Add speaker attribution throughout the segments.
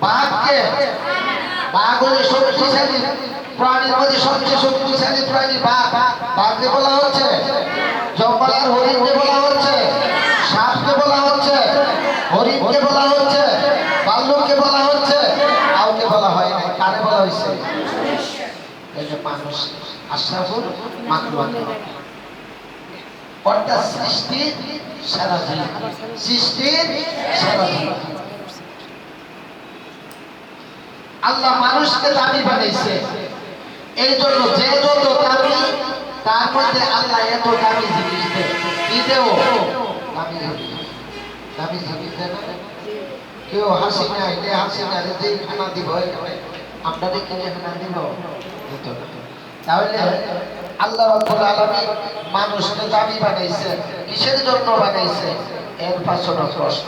Speaker 1: বাঘকে বাঘ হলে শক্তিশালী প্রাণীর মধ্যে সবচেয়ে শক্তিশালী প্রাণী বাঘ। বাঘকে বলা হচ্ছে, জঙ্গলার হরিণকে বলা হচ্ছে, সাপকে বলা হচ্ছে, হরিণকে বলা হচ্ছে, ভাল্লুককে বলা হচ্ছে, কাউকে বলা হয় না। কারে বলা হয়েছে? এই যে মানুষ আশরাফুল মাখলুকাত, অর্থাৎ সৃষ্টির সেরা জীব, সৃষ্টির সেরা জীব। আল্লাহ মানুষকে দামি বানাইছে, এই জন্য যে যত দামি তার মধ্যে আল্লাহ এত দামি জিনিস দেয়। কি দেও? দামি জিনিস, দামি জিনিস দেয়। কেউ হাসি না এলে হাসি না যে খানা দিব আপনাদের কিনে খানা দিব। তাহলে আল্লাহ রাব্বুল আলামিন মানুষকে দামি বানাইছে, কিসের জন্য বানাইছে? এর পাশে প্রশ্ন।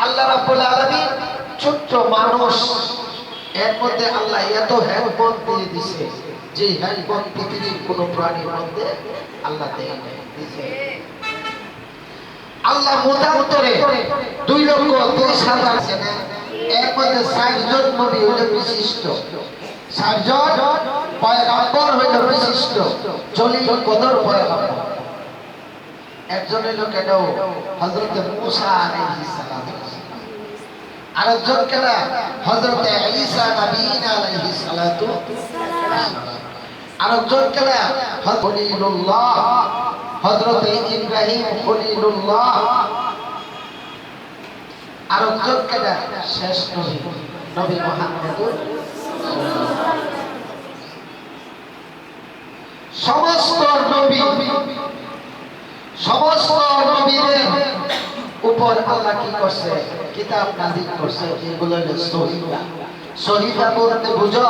Speaker 1: আল্লাহ রাব্বুল আলামিন ছোট্ট মানুষ, এর মধ্যে আল্লাহ এত হেকমত দিয়ে দিছে যে হেকমত পৃথিবীর কোন প্রাণীর মধ্যে আল্লাহ দিয়েছে। আল্লাহ মুতান্তরে 2,23,000 এর মধ্যে 60 জন নবী হইল বিশিষ্ট, 60 জন পয়গম্বর হইল বিশিষ্ট, জলিল কদর পয়গম্বর। একজন হইল কেন? হযরত মূসা আলাইহিস সালাম। আরেকজন কেন? হযরত ঈসা নবীনা আলাইহিস সালাতু ওয়াসসালাম। আরেকজন কেন? খলিলুল্লাহ, হযরত ইব্রাহিম খলিলুল্লাহ। আরেকজন কেন? শেষ নবী, নবী মুহাম্মদুর রাসূলুল্লাহ। সমস্ত নবী, সমস্ত নবীদের উপর আল্লাহ কি করছে? কিতাব নাযিল করছে। এগুলো হলো সহিফা। সহিফা বলতে বুঝো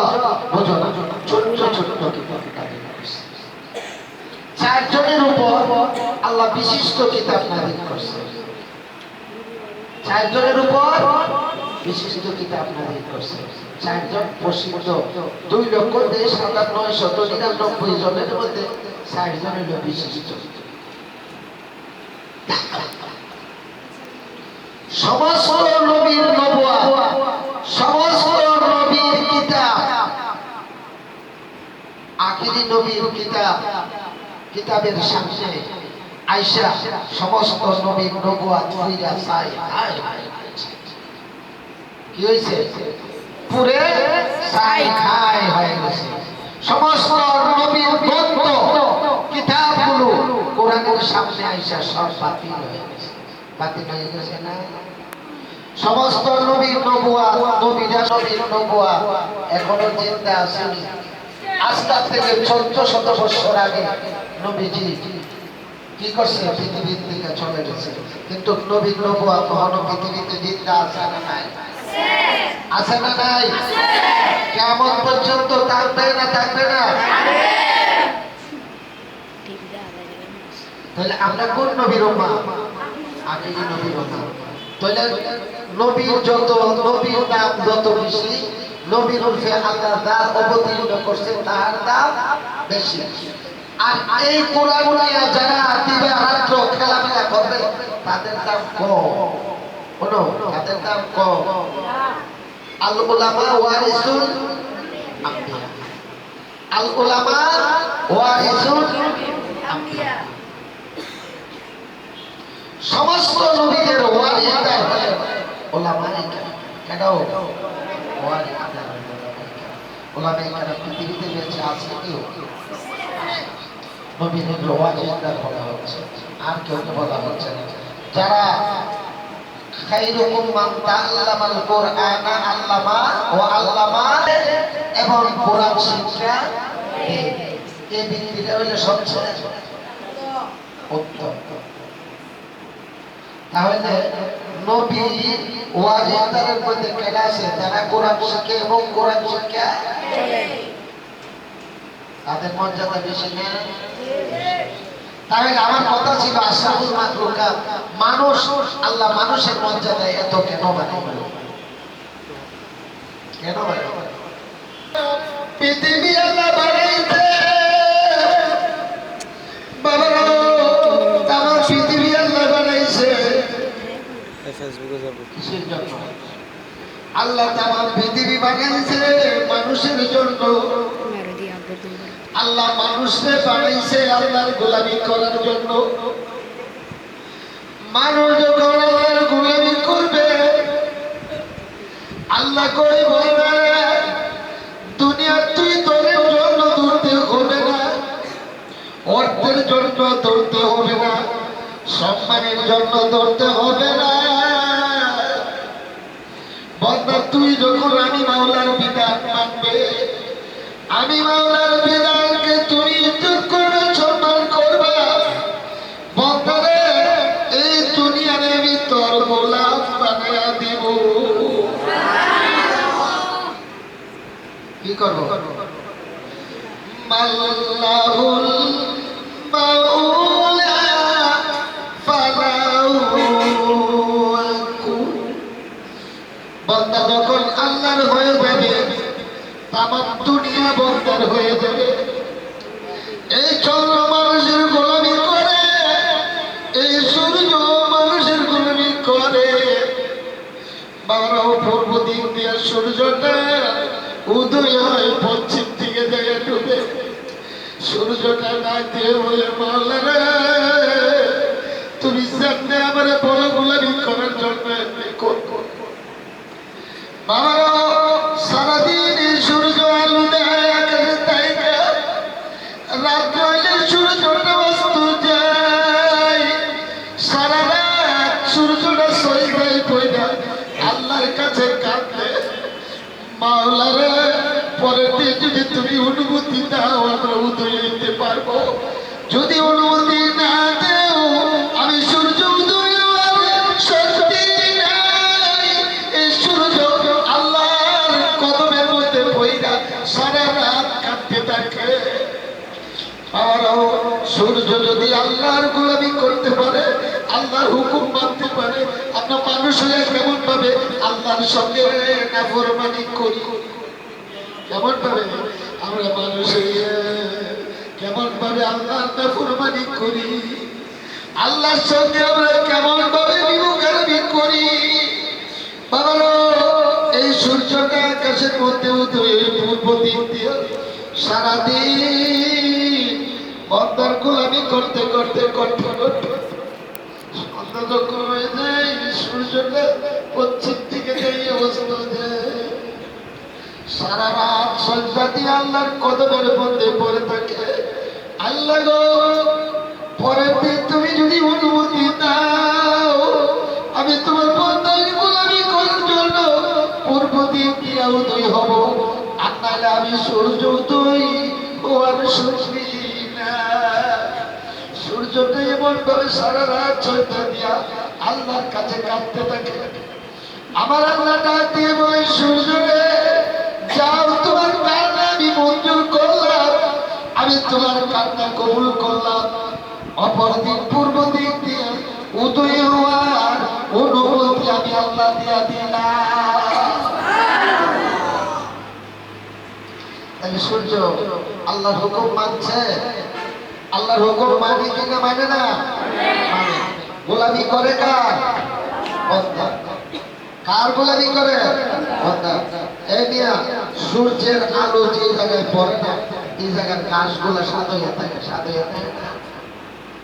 Speaker 1: বুঝো না, ছোট্ট ছোট্ট কিতাব নাযিল করছে। 4 জনের উপর আল্লাহ বিশিষ্ট কিতাব নাযিল করছে। 4 জনের উপর বিশিষ্ট কিতাব নাযিল করছে। 4 জন প্রসিদ্ধ, 2,59,999 জনের মধ্যে 4 জন হলো বিশিষ্ট। সমস্ত নবীর নবুয়ত, সমস্ত নবীর কিতাব, আখিরি নবীর কিতাব, কিতাবের সামনে আয়েশা সমস্ত নবীর নবুয়ত ফিরা চাই। কি হইছে? পুরে চাই খাই হয়ে গেছে। সমস্ত নবীর গ্রন্থ কিতাবগুলো কোরআনের সামনে আয়েশা সব বাতিল হয়ে গেছে। বাতিল হয়ে গেছে না? সমস্ত নবীর নবুয়ত, নবীরা নবীর নবুয়ত এখনো জিন্দা আছেনি। আজ থেকে 1400 বছর আগে নবীজি কি করছে? পৃথিবীর থেকে চলে গেছে, কিন্তু নবীর নবুয়ত কখনো পৃথিবীতে জিন্দা আছে না নাই? আছে না নাই? কিয়ামত পর্যন্ত থাকবে না থাকবে না? তাহলে আমরা কোন নবীর উম্মাহ? আখিরি নবীর উম্মাহ। তাহলে নবীর যত নবীর নাম যত বেশি, নবীর উপরে আল্লাহ যা অবতীর্ণ করছে তার দাম বেশি। আর এই কোরআন নিয়ে যারা দিবা রাত্র খেলামেলা করবে তাদের দাম কম। শোনো, তাদের দাম কম। আল উলামা ওয়ারিসুল আম্বিয়া, আল উলামা ওয়ারিসুল আম্বিয়া। সমস্ত নবীদের ওয়ারিসরা হলেন উলামায়ে কেরাম। কেন ওয়ারিসরা? উলামায়ে কেরাম পৃথিবীতে বেঁচে আছে কেউ? নবীদের ওয়ারিসরা বলা হচ্ছে, আর কেউ বলা হচ্ছে না। যারা খায়রুকুম মান তাআল্লামাল কুরআনা আল্লামা ওয়া আল্লামা, এবং কোরআন শিক্ষা দেয়, এই ব্যক্তিরা হলো সবচেয়ে উত্তম। তাহলে নবী ওয়ারিসদের মধ্যে কেনা আছে যারা কোরআন শিখে এবং কোরআন শিক্ষা তাদের মর্যাদা বেশি না? তাহলে আমার কথা ছিল আশরাফুল মাখলুকাত মানুষ। আল্লাহ মানুষের মর্যাদা এত কেন বানাইল? কেন বানাইল? পৃথিবী আল্লাহ বানাইছে বাবা, আমার পৃথিবী আল্লাহ বানাইছে
Speaker 2: ফেসবুকে যাব
Speaker 1: কিসের জন্য? আল্লাহ তাআলা পৃথিবী বানাইছে মানুষের জন্য। আল্লাহ মানুষকে বানাইছে আল্লাহর গোলামি করার জন্য। মানুষ যখন আল্লাহর গোলামি করবে, আল্লাহ কই বলবে দুনিয়া তুই তোর জন্য দৌড়তে হবে না, অর্থের জন্য দৌড়তে হবে না, সম্মানের জন্য দৌড়তে হবে না। বান্দা তুই যখন আমি মাওলার বিধান মানবে, আমি মাওলার বিধানকে তুমি ইজ্জত করবে, সম্মান করবে, বান্দারে এই দুনিয়ারে আমি তোর গোলাম বানায়া দিব। কি করবো? মাল্লাহুল মাওলা ফালাহু। বান্দা যখন আল্লাহর হয়ে যাবে, তামাম দুনিয়া বান্দার হয়ে যাবে। এই চন্দ্র মানুষের গোলামি করে, এই সূর্য মানুষের গোলামি করে। বাবারাও পূর্ব দিক দিয়ে সূর্যটা উদয় হয়, পশ্চিম দিকে যায় ডুবে। সূর্যটা না দিয়ে বলে মাওলা রে, তুমি সামনে আমার বড় গোলামি করার জন্য করবো। বাবারা সারাদিন সূর্য আলো দেয় আকাশে, তাই না? রাত্রে হইলে সূর্যটা অস্ত যায়। সারা রাত সূর্যটা সজদায় পড়ে আল্লাহর কাছে কাঁদে, মাওলা রে পরের দিন যদি তুমি অনুমতি দাও আমরা উদয় হইতে পারবো। যদি অনুমতি না দেও আমি সূর্য উদয় হওয়ার শক্তি নাই। এই সূর্য আল্লাহর কদমের মধ্যে পড়া সারা রাত কাঁদতে থাকে। আরও সূর্য যদি আল্লাহর গোলামি করতে পারে, আল্লাহর হুকুম মানতে পারে, আমরা মানুষ হয়ে কেমন ভাবে আল্লাহর সঙ্গে নাফরমানি করি? কেমন ভাবে আমরা মানুষ হয়ে কেমন ভাবে আল্লাহর নাফরমানি করি? আল্লাহর সঙ্গে আমরা কেমন ভাবে বিমুখারামি করি? বাবারা এই সূর্যটা আকাশের মধ্যে উদয় পূর্ব দিক দিয়ে সারাদিন বান্দার গোলামি করতে করতে করতে করতে সন্ধ্যা যখন হয়ে যায়, সূর্যটা পশ্চিম দিকে যাই অবস্থা যায়। সারা রাত সন্ধ্যা দিয়ে আল্লাহর কদমের মধ্যে পড়ে থাকে। আল্লাহ গো পরের দিন তুমি যদি অনুমতি দাও আমি তোমার বান্দার গোলামি করার জন্য পূর্ব দিক দিয়ে উদয় হব, আর নাহলে আমি সূর্য উদয় হওয়ার শুনছি না। সূর্যটা এমন ভাবে সারা রাত সন্ধ্যা দিয়া আল্লাহর কাছে কাঁদতে থাকে। আমার আল্লাহ ডাক দিয়ে বলে সূর্য রে যাও, তোমার কান্না আমি মঞ্জুর করলাম, আমি তোমার কান্না কবুল করলাম। অপর দিক পূর্ব দিক দিয়ে উদয় হওয়ার অনুমতি আমি আল্লাহ দিয়া দিলাম। তাহলে সূর্য আল্লাহর হুকুম মানছে, আল্লাহর হুকুম মানে কিনা মানে না? মানে। গোলামি করে কার? বান্দা। কার গোলামি করে? বান্দা। এই মিয়া সূর্যের আলো যে জায়গায় পড়ে না, এই জায়গার গাছগুলো সাদা হয়ে থাকে, সাদা হয়ে থাকে।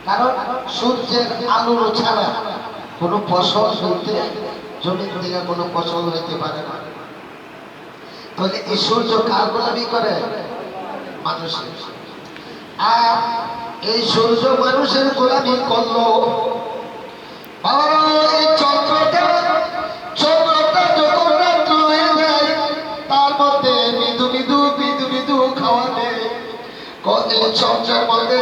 Speaker 1: কারণ সূর্যের আলো ছাড়া কোনো ফসল হইতে জমির থেকে কোনো ফসল হইতে পারে না। তাহলে এই সূর্য কার গোলামি করে? মানুষের। আর এই সূর্য মানুষের গোলামি করলো। বাবারা এই চন্দ্রটা যখন রাত্র হয়ে যায়, তার মধ্যে মৃদু মৃদু মৃদু মৃদু খাওয়া দেয়। এই চন্দ্রের মধ্যে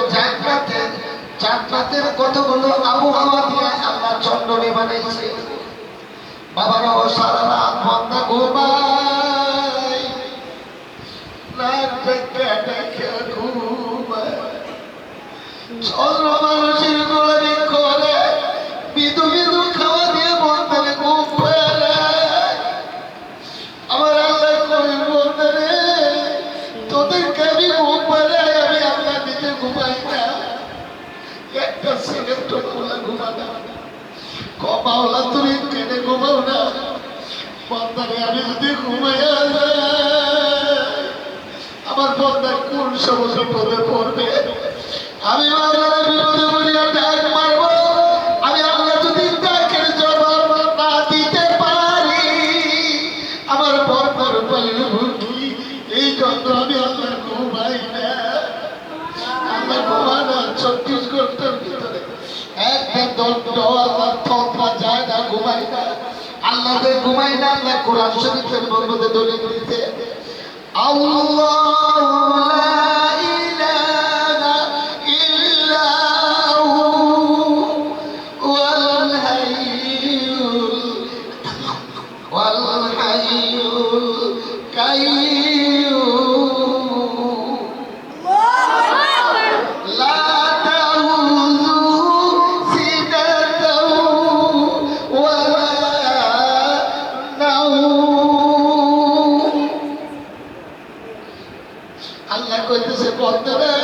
Speaker 1: জান্নাতের কতগুলো আবহাওয়া দিয়ে আল্লাহ চন্দ্রনে বানাইছে। বাবারা সারা রাত বান্দা ঘুমায়, চন্দ্র মানুষের গোলামি করে, মৃদু মৃদু খাওয়া দিয়ে বন্ধনে ঘুম পেয়ে। আমার আল্লাহ কবি বলতে রে তোদেরকে আমি ঘুম পেলে আমি আল্লাহ নিজে ঘুমাই না, একটা সেকেন্ড ঘুমানা। কমাওলা তুমি কেন জানি আমি যদি ঘুমাইয়া যাই আমার বন্ধা কোন সমস্ত বিপদে পড়বে। আমি আল্লাহর বিপদে পড়িয়া ডাক মারবো, আমি আল্লাহ যদি ডাকের জবাব না দিতে পারি আমার বন্ধর পালিয়ে ভুলি। এই জন্য আমি আল্লাহ ঘুমাই না। আল্লাহ ঘুমানা 24 ঘন্টার ভিতরে একটা দণ্ড আল্লাহ তন্ত্রা যায় না, ঘুমাই না। আল্লাহ ঘুমাই না। আল্লাহ কোরআন শরীফের মধ্যে দলিল দিতে আল্লাহু লা ইলাহা ইল্লাহু ওয়াল হাইয়ুল কাইয়্যুম লা তাউযুহু সিনাতুহু ওয়ালা নাওম। আল্লাহ কইতেছে বন্ধুরে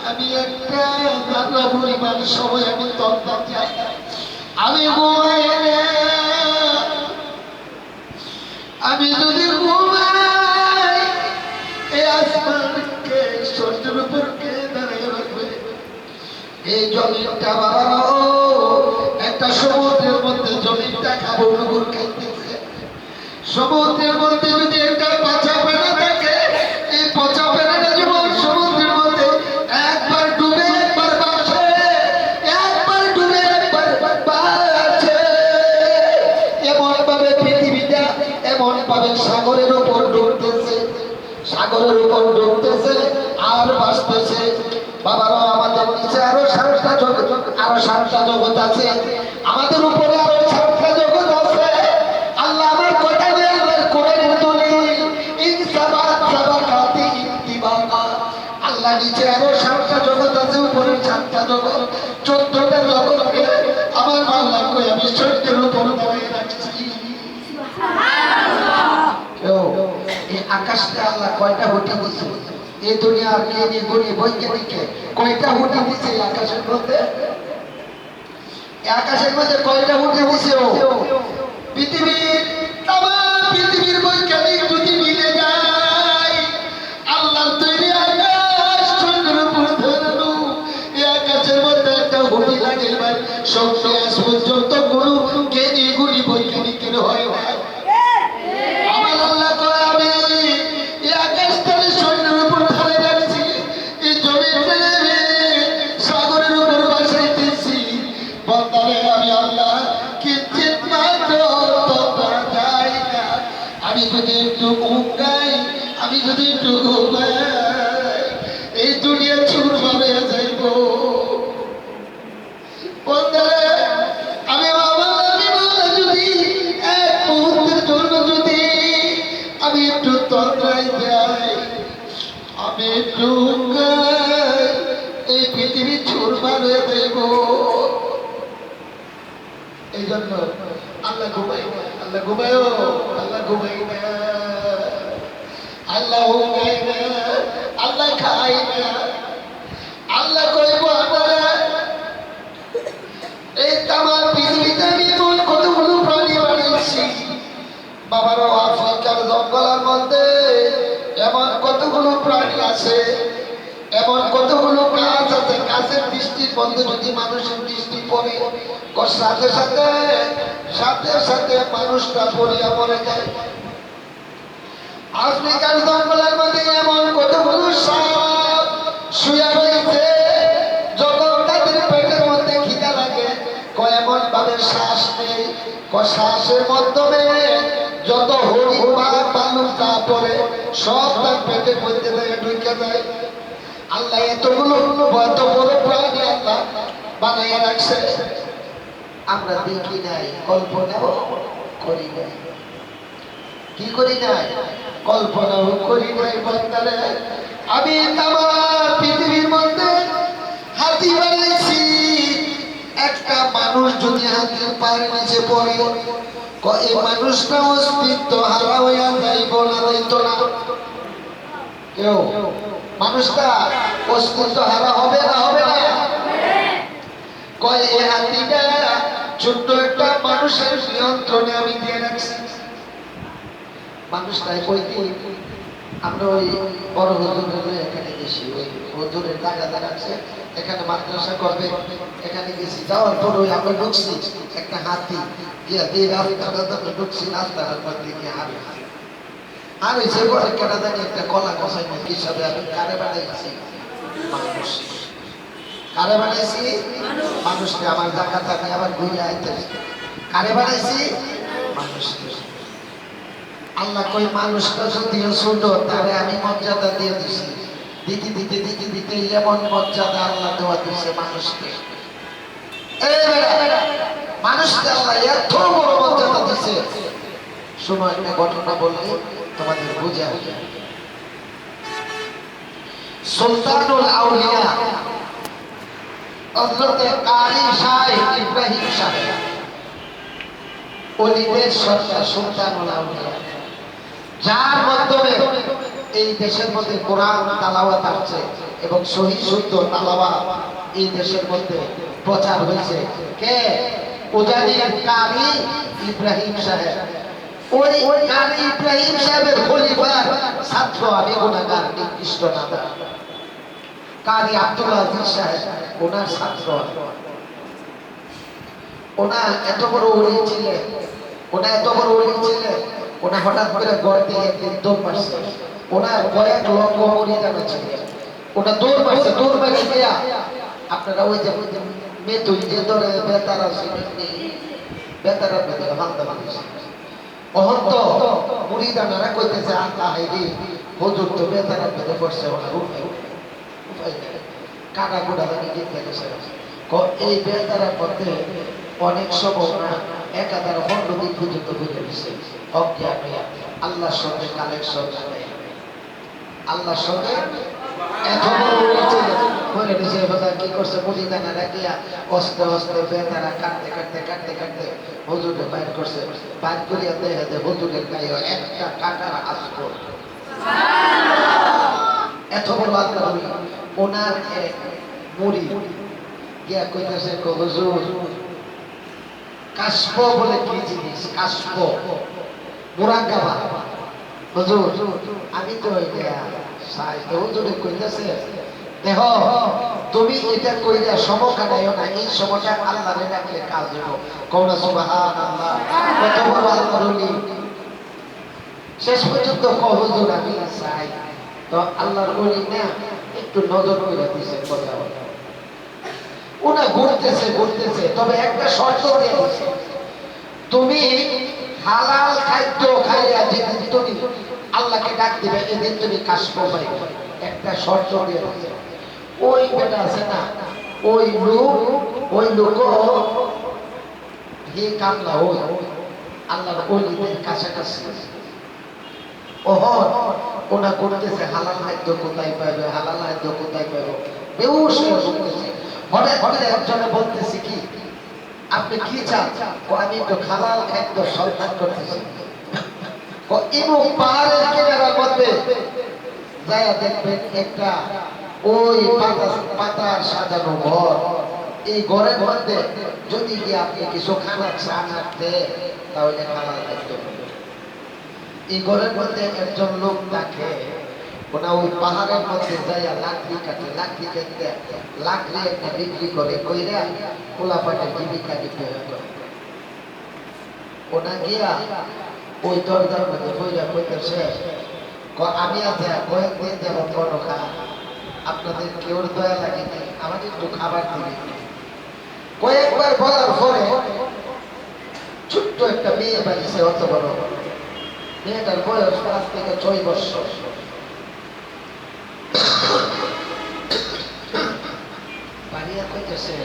Speaker 1: আমি একটা ভালো পরিমাণ সময় আমি তন্ত্র চাই, আমি ঘুমাই না। আমি যদি ঘুমাই এই আসমানকে সূর্যের উপর কে দাঁড়িয়ে রাখবে? এই জমিনটা বাবা একটা সমুদ্রের মধ্যে জমিনটা খাবো নগর খাইতেছে। সমুদ্রের মধ্যে যদি একটা পচা পেনা থাকে, এই পচা পেনাটা জীবন সমুদ্রের মধ্যে একবার ডুবে একবার বাঁচে, একবার ডুবে একবার বাঁচে। এমন ভাবে পৃথিবীটা এমন ভাবে সাগরের উপর ডুবতেছে, সাগরের উপর ডুবতেছে আর বাঁচতেছে। বাবারা আমাদের নিচে আরো 7টা জগৎ, আরো 7টা জগৎ আছে, আমাদের উপরে আরো 7টা জগৎ আছে। আল্লাহ আমার কথা দিয়ে কোরআনের দলিল ইনসাবাত সাবাকাতি ইতিবাকা। আল্লাহ নিচে আরো 7টা জগৎ আছে, উপরে 7টা জগৎ, 14টা জগৎকে আমার আল্লাহ কই আমি সূর্যের উপর দাঁড়িয়ে রাখছি। এই আকাশটা আল্লাহ কয়টা হুটি দিছে? এই দুনিয়ার জ্ঞানী গুণী বৈজ্ঞানিককে কয়টা হুটি দিছে এই আকাশের মধ্যে? আকাশের মধ্যে কয়টা হুটি দিছে? পৃথিবীর বৈজ্ঞানিক যদি মিলে যায় আল্লাহর তৈরি আকাশ সূর্যের উপর ধরানো, এই আকাশের মধ্যে একটা হুটি লাগে সঙ্গে আজ পর্যন্ত কোনো জ্ঞানী গুণী বৈজ্ঞানিকের হয় না। আমার আল্লাহ কয় আমি এই আকাশটাকে সূর্যের উপর ধরে রাখছি, এই জমিন সাগরের উপর বাসাইতেছি। বন্দারে আমি আল্লাহ কিঞ্চিত মাত্র তোমরা যাই না। আমি যদি একটু ঘুমাই, আমি যদি একটু ঘুমাই এই দুনিয়া চুরমার হয়ে যাইব। বন্দারে আমি যদি এক মুহূর্তের জন্য যদি আমি একটু তন্দ্রায় যাই, আমি একটু এই পৃথিবী চুরমার হয়ে যাইব। এই জন্য আল্লাহ ঘুমাই না, আল্লাহ ঘুমায়, আল্লাহ ঘুমাই না, আল্লাহ ঘুমাই না, আল্লাহ খাই না। আল্লাহ কইব আপনারা এই তামাম পৃথিবীতে আমি এমন কতগুলো প্রাণী বানিয়েছি। বাবারও আফ্রিকার জঙ্গলের মধ্যে এমন কতগুলো প্রাণী আছে, এমন কতগুলো গাছ আছে, গাছের দৃষ্টির মধ্যে যদি মানুষের দৃষ্টি পড়ে সাথে সাথে সাথে সাথে মানুষটা পড়িয়া মরে যায়। আফ্রিকার জঙ্গলের মধ্যে এমন কতগুলো সাপ শুয়ে রয়েছে, যখন তাদের পেটের মধ্যে খিদা লাগে এমন ভাবে শ্বাস নেই, শ্বাসের মাধ্যমে যত হরিণ বাঘ ভালুক যা পড়ে সব তার পেটের মধ্যে ঢুকে যায়। আল্লাহ এতগুলো এত বড় প্রাণী আল্লাহ বানাইয়া রাখছে, আমরা দেখি নাই, কল্পনাও করি নাই। কি করি নাই? কল্পনাও করি নাই। বন্দারে আমি আমার পৃথিবীর মধ্যে হাতি বানিয়েছি। একটা মানুষ যদি হাতির পায়ের নিচে পড়ে এই মানুষটা অস্তিত্ব হারা হইয়া যাইব না, যাইতো না? কেউ মানুষটা অস্তিত্ব হারা হবে না, হবে না? কয় এই হাতিটা ছোট্ট একটা মানুষের নিয়ন্ত্রণে আমি দিয়ে রাখছি। মানুষটাই কইতে আমরা ওই বড় হুজুরের এখানে গেছি, ওই হুজুরের জায়গা আছে, এখানে মাদ্রাসা করবে, এখানে গেছি। যাওয়ার পর ওই আমরা ঢুকছি, একটা হাতি গিয়া দিয়ে রাস্তাটা ঢুকছি, রাস্তাটার মধ্যে গিয়ে হার আর ওই যে পরে কেনা জানি একটা কলা কষাই হিসাবে আমি কারে বানাইছি মানুষ, কারে বানাইছি মানুষকে। আমার জায়গাটা আমি আবার ঘুরে আইতেছি, কারে বানাইছি মানুষকে। আল্লাহ কই মানুষটা যদিও ছোট, তারে আমি মর্যাদা দিয়ে দিছি। দিতে দিতে দিতে দিতে এমন মর্যাদা আল্লাহ দেওয়া দিচ্ছে মানুষকে। মানুষকে আল্লাহ এত বড় মর্যাদা দিচ্ছে। শোনো, একটা ঘটনা বললে তোমাদের বুঝা যায়। সুলতানুল আউলিয়া হযরতে কারি সাহেব ইব্রাহিম সাহেব, ওলিদের সরকার সুলতানুল আউলিয়া, যার মাধ্যমে এই দেশের মধ্যে কোরআন তালাওয়াত আসছে এবং সহি শুদ্ধ তালাওয়াত এই দেশের মধ্যে প্রচার হয়েছে। কে? উজানির কারি ইব্রাহিম সাহেব। ওই কারি ইব্রাহিম সাহেবের খলিফার ছাত্র আমি গুনাহগার নিকৃষ্ট নাদা কারি আব্দুল আজিজ সাহেব, ওনার ছাত্র। ওনা এত বড় ওলি ছিলেন, ওনা এত বড় ওলি ছিলেন, ওনা হঠাৎ করে গড় দিয়ে একদিন দৌড় মারছে। ওনার কয়েক লক্ষ মুরিদান ছিল, ওটা দৌড় মারছে। দৌড় মারছে গিয়া আপনারা ওই যে মেতুই যে ধরে বেতারা ছিলেন, বেতারা বেতারা হালদা বানিয়েছে। অহন্ত মুরিদানারা কইতেছে আল্লাহ হাইরে হুজুর তো বেতারা বেঁধে পড়ছে, ওনার উপায় উপায় কাটা গোড়া জানি গিয়ে গেছে। এই বেতারার মধ্যে অনেক সময় না একাধার মন্ডলী পর্যন্ত বুঝে দিচ্ছে অজ্ঞান হইয়া আল্লাহর সঙ্গে কালেকশন করে, আল্লাহর সঙ্গে এত বড় কি করছে মুরিদানারা গিয়া অস্তে অস্তে বেতারা কাটতে কাটতে কাটতে কাটতে হুজুরে বাইর করছে। বাইর করিয়া দেখে যে হুজুরের গায়ে একটা কাটার আস্তর। এত বড় আল্লাহ ওনার এক মুড়ি গিয়া কইতেছে হুজুর কাশফ বলে কি জিনিস? কাশফ মুরাকাবা। হুজুর আমি তো এটা চাই। হুজুরে কইতেছে দেখো তুমি এটা কইরা সমকানায়ও না, এই সময়টা আল্লাহরে রাখলে কাজ হইব। কওনা সুবহানাল্লাহ, কত বড় আল্লাহর ওলি। শেষ পর্যন্ত কও হুজুর আমি চাই। তো আল্লাহর ওলি না একটু নজর করে দিছে কথা। ওনা ঘুরতেছে ঘুরতেছে, তবে একটা শর্ত দিয়ে দিছে, তুমি হালাল খাদ্য খাইয়া যেদিন তুমি আল্লাহকে ডাক দিবে এদিন তুমি কাশফ পাইবে। একটা শর্ত দিয়ে দিছে। ওই বেটা আছে না, ওই লোক হে কামলা ওই আল্লাহর ওলিদের কাছাকাছি। ওনা করতেছে হালাল খাদ্য কোথায় পাইবে, হালাল খাদ্য কোথায় পাইবে, বেহুশ হয়ে বলতেছে। হঠাৎ হঠাৎ একজনে বলতেছে কি আপনি কি চান? আমি তো হালাল খাদ্য সন্ধান করতেছি। ইমুক পাহাড়ের কিনারার মধ্যে যাইয়া দেখবেন একটা ওই পাতার সাজানো ঘর। এই ঘরের মধ্যে যদি কি আপনি কিছু খানা চান রাখতে তাহলে হালাল খাদ্য। এই ঘরের মধ্যে একজন লোক থাকে, ওনা ওই পাহাড়ের মধ্যে যাইয়া লাকড়ি কাটে, লাকড়ি কাটতে লাকড়ি একটা বিক্রি করে কইরা পোলাপাটের জীবিকা নির্বাহ করে। ওনা গিয়া ওই দরজার মধ্যে কইরা কইতেছে আমি আছে কয়েকদিন যেমন কোনো খা আপনাদের কেউ দয়া লাগেনি, আমাদের একটু খাবার দিবে। কয়েকবার বলার পরে ছোট্ট একটা মেয়ে বাড়িছে, অত বড় মেয়েটার বয়স 5 থেকে 6 বছর। বাড়িয়া কইতেছে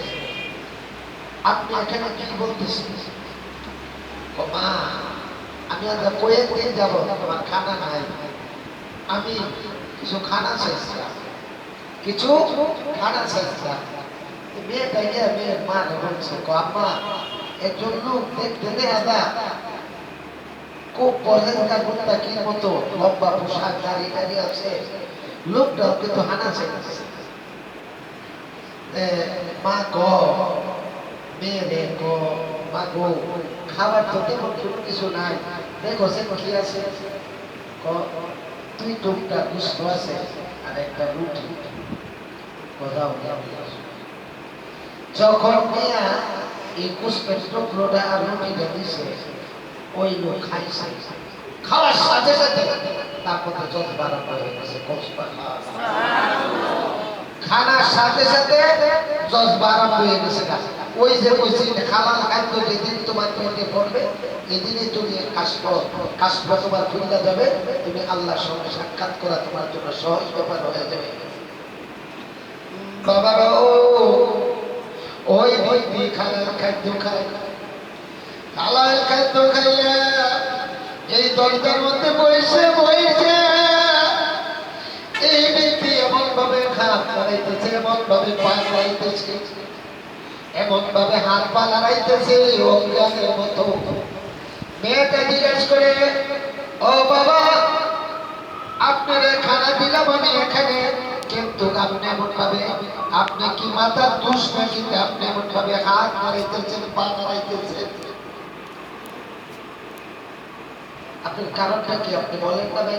Speaker 1: আপনি এখানে কি বলতেছেন? মা আমি আজ কয়েকদিন যাব, আমার খানা নাই, আমি কিছু খানা চাইছিলাম, কিছু খানা চাইছিলাম। মেয়েটা গিয়া মেয়ের মা বলছে আম্মা একজন লোক দেখতে দেখা খুব পরেজগার মুত্তাকির মতো লম্বা পোশাক দাড়ি দাঁড়িয়ে আছে, লোকটাও কিন্তু হানা চাইছে। মা গ মেয়ে গ মা গো খাবার তো তেমন কিছু নাই, দেখো সে কি আছে। দুই টুকটা গুস্ত আছে আর একটা রুটি কোথাও যখন নিয়া এই গুস্তের টুকরোটা আর রুটিটা দিছে ওই লোক খাইছে খাওয়ার সাথে সাথে তারপর যত বারণ হয়ে গেছে খানার সাথে সাথে যত বারণ হয়ে গেছে ওই যে কইছি খাবার খাদ্য যেদিন তোমার পেটে পড়বে এদিনে তুমি কাশব তোমার খুলে যাবে তুমি আল্লাহর সঙ্গে সাক্ষাৎ করা তোমার জন্য সহজ ব্যাপার হয়ে যাবে বাবারা ওই ব্যক্তি খালার খাদ্য খায় হালাল খাদ্য খাইয়া এই দরজার মধ্যে বসে এই ব্যক্তি এমন ভাবে খারাপ করাইতেছে এমন ভাবে পা করাইতেছে এমন ভাবে হাত পা লড়াইতেছে অজ্ঞানের মতো মেয়েটা জিজ্ঞেস করে ও বাবা আপনারা খানা দিলাম আমি এখানে কিন্তু আপনি এমন ভাবে আপনি কি মাথার দোষ নাকি আপনি এমন ভাবে হাত নাড়াইতেছেন পা নাড়াইতেছেন আপনার কারণটা কি আপনি বলেন না ভাই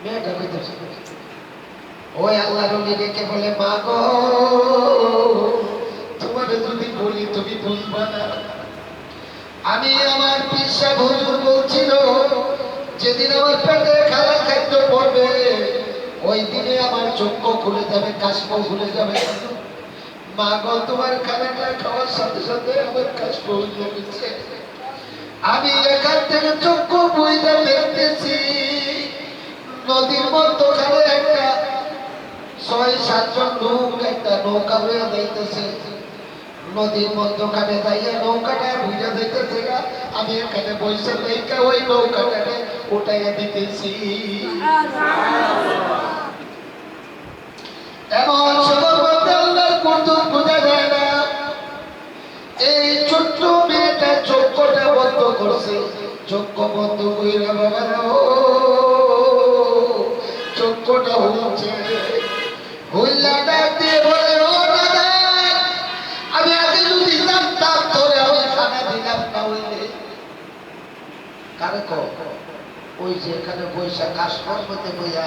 Speaker 1: মেয়েটা কইতেছে ওই আল্লাহর ওলি ডেকে বলে মা গো তোমারে যদি বলি তুমি বুঝবা না আমি আমার পিসা হুজুর বলছিল যেদিন আমার পেটে খালা খাদ্য পড়বে ওই দিনে আমার চক্ষু খুলে যাবে কাশপ খুলে যাবে মা গো তোমার খানাটা খাওয়ার সাথে সাথে আমার কাশপ লেগেছে আমি এখান থেকে চক্ষু বুঝে দেখতেছি নদীর মধ্যখানে একটা ৬-৭ জন লোক একটা নৌকা বইয়া যাইতেছে নদীর মধ্যখানে যাইয়া নৌকাটা বুঝে যাইতেছে আমি এখানে বসে দেখে ওই নৌকাটাকে উঠাইয়া দিতেছি এমন সবার মধ্যে আল্লাহর কুদরত বোঝা যায় না এই ছোট্ট মেয়েটা চক্ষুটা বন্ধ করছে চক্ষু বন্ধ কইরা বাবা চক্ষুটা হচ্ছে হুল্লাটা দিয়ে বলে ও দাদা আমি আগে যদি জানতাম তোরে আমি খানা দিলাম না হইলে কারে ওই যে এখানে বৈশাখ কাশফর মধ্যে বইয়া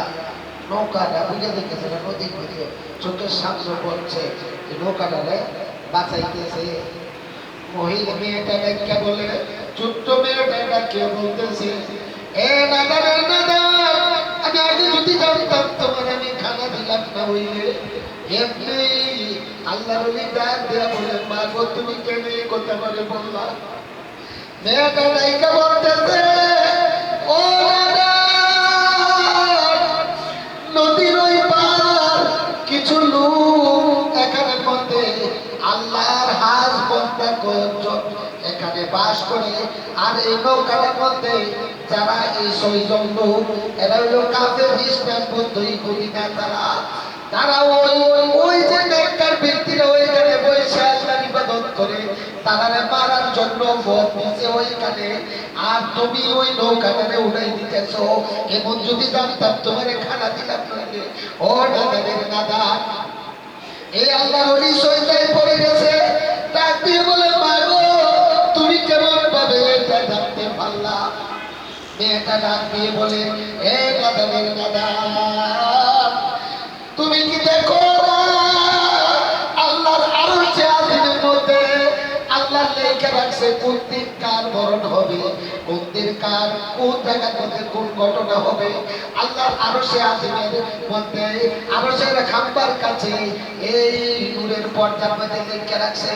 Speaker 1: নৌকাটা বুঝে দেখতেছে না নদী বুঝে চোখের সামনে বলছে যে নৌকাটারে বাঁচাইতেছে মহিলা মেয়েটা ডাক্কা বলে ছোট্ট মেয়েটা ডাক্কা বলতেছে এ দাদা রে দাদা আমি আগে যদি জানতাম তোমার আমি খানা দিলাম না হইলে এমনি আল্লাহর ওলি ডাক দেয়া বলে মা গো তুমি কেন এই কথা বলে বললা মেয়েটা ডাক্কা বলতেছে ও দাদা নদীর ওই পার কিছু লোক এখানে মধ্যে আল্লাহর হাজ বন্ধা কয়েকজন এখানে বাস করে আর এই নৌকাটার মধ্যে যারা এই ৬ জন লোক এরা হলো কাফের ইসলাম বন্ধই করি না তারা ওই যে নেককার ব্যক্তিরা ওইখানে বসে আল্লাহর ইবাদত করে তারারে মারার জন্য বধ দিছে ওইখানে আর তুমি ওই নৌকাটারে উড়াই দিতেছো এমন যদি জানতাম তোমারে খানা দিলাম না ও দাদাদের দাদা এই আল্লাহর ওলি সইতায় পড়ে গেছে ডাক দিয়ে বলে মা গো তুমি কেমন ভাবে এটা জানতে পারলা মেয়েটা ডাক দিয়ে বলে এ দাদাদের দাদা তুমি কি দেখো আল্লাহর আরশে আজিমের মধ্যে আল্লাহ লেখা রাখছে কোন দিন কার মরণ হবে কোন দিন কার কোন জায়গার মধ্যে কোন ঘটনা হবে আল্লাহর আরশে আজিমের মধ্যে আরশের খাম্বার কাছে এই নূরের পর্দার মধ্যে লেখা রাখছে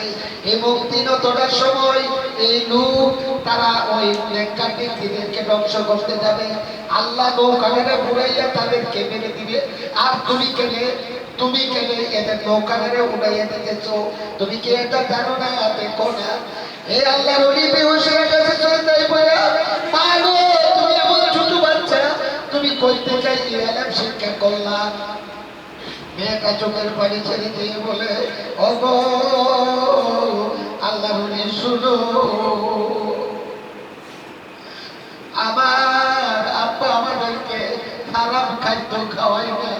Speaker 1: এবং দিনতটার সময় এই নূর তারা ওই নেককার ব্যক্তিদেরকে ধ্বংস করতে যাবে আল্লাহ নৌকাটারে ঘুরাইয়া তাদেরকে মেরে দিবে আর তুমি কেন এদের নৌকাটারে উড়াইয়া দিতেছো তুমি কি এটা জানো না দেখো না এই আল্লাহর ওলি বেহুশের কাছে চলতেই পড়ে মা গো তুমি এমন ছোট বাচ্চা তুমি কইতে চাই ইলম শিক্ষা করলা মেয়েটা চোখের পানি ছেড়ে দিয়ে বলে ও গো আল্লাহর ওলি শুনো আমার আব্বা আমাদেরকে হারাম খাদ্য খাওয়াই না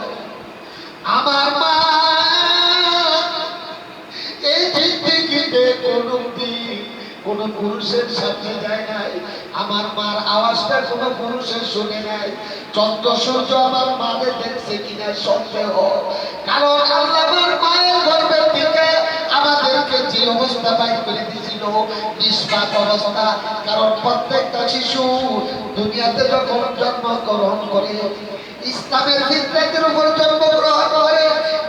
Speaker 1: আমার মা এই জিন্দেগিতে কোনোদিন কোন পুরুষের সামনে যায় নাই, আমার মার আওয়াজটা কোন পুরুষের শুনে নাই, চন্দ্র সূর্য আমার মাকে দেখছে কিনা সন্দেহ। কারণ আল্লাহর মায়ের গর্ভের থেকে আমাদেরকে যে অবস্থা বাইর করে দিয়েছিল নিষ্পাপ অবস্থা। কারণ প্রত্যেকটা শিশু দুনিয়াতে যখন জন্মগ্রহণ করে ইসলামের ফিতরাতের উপর জন্মগ্রহণ করে,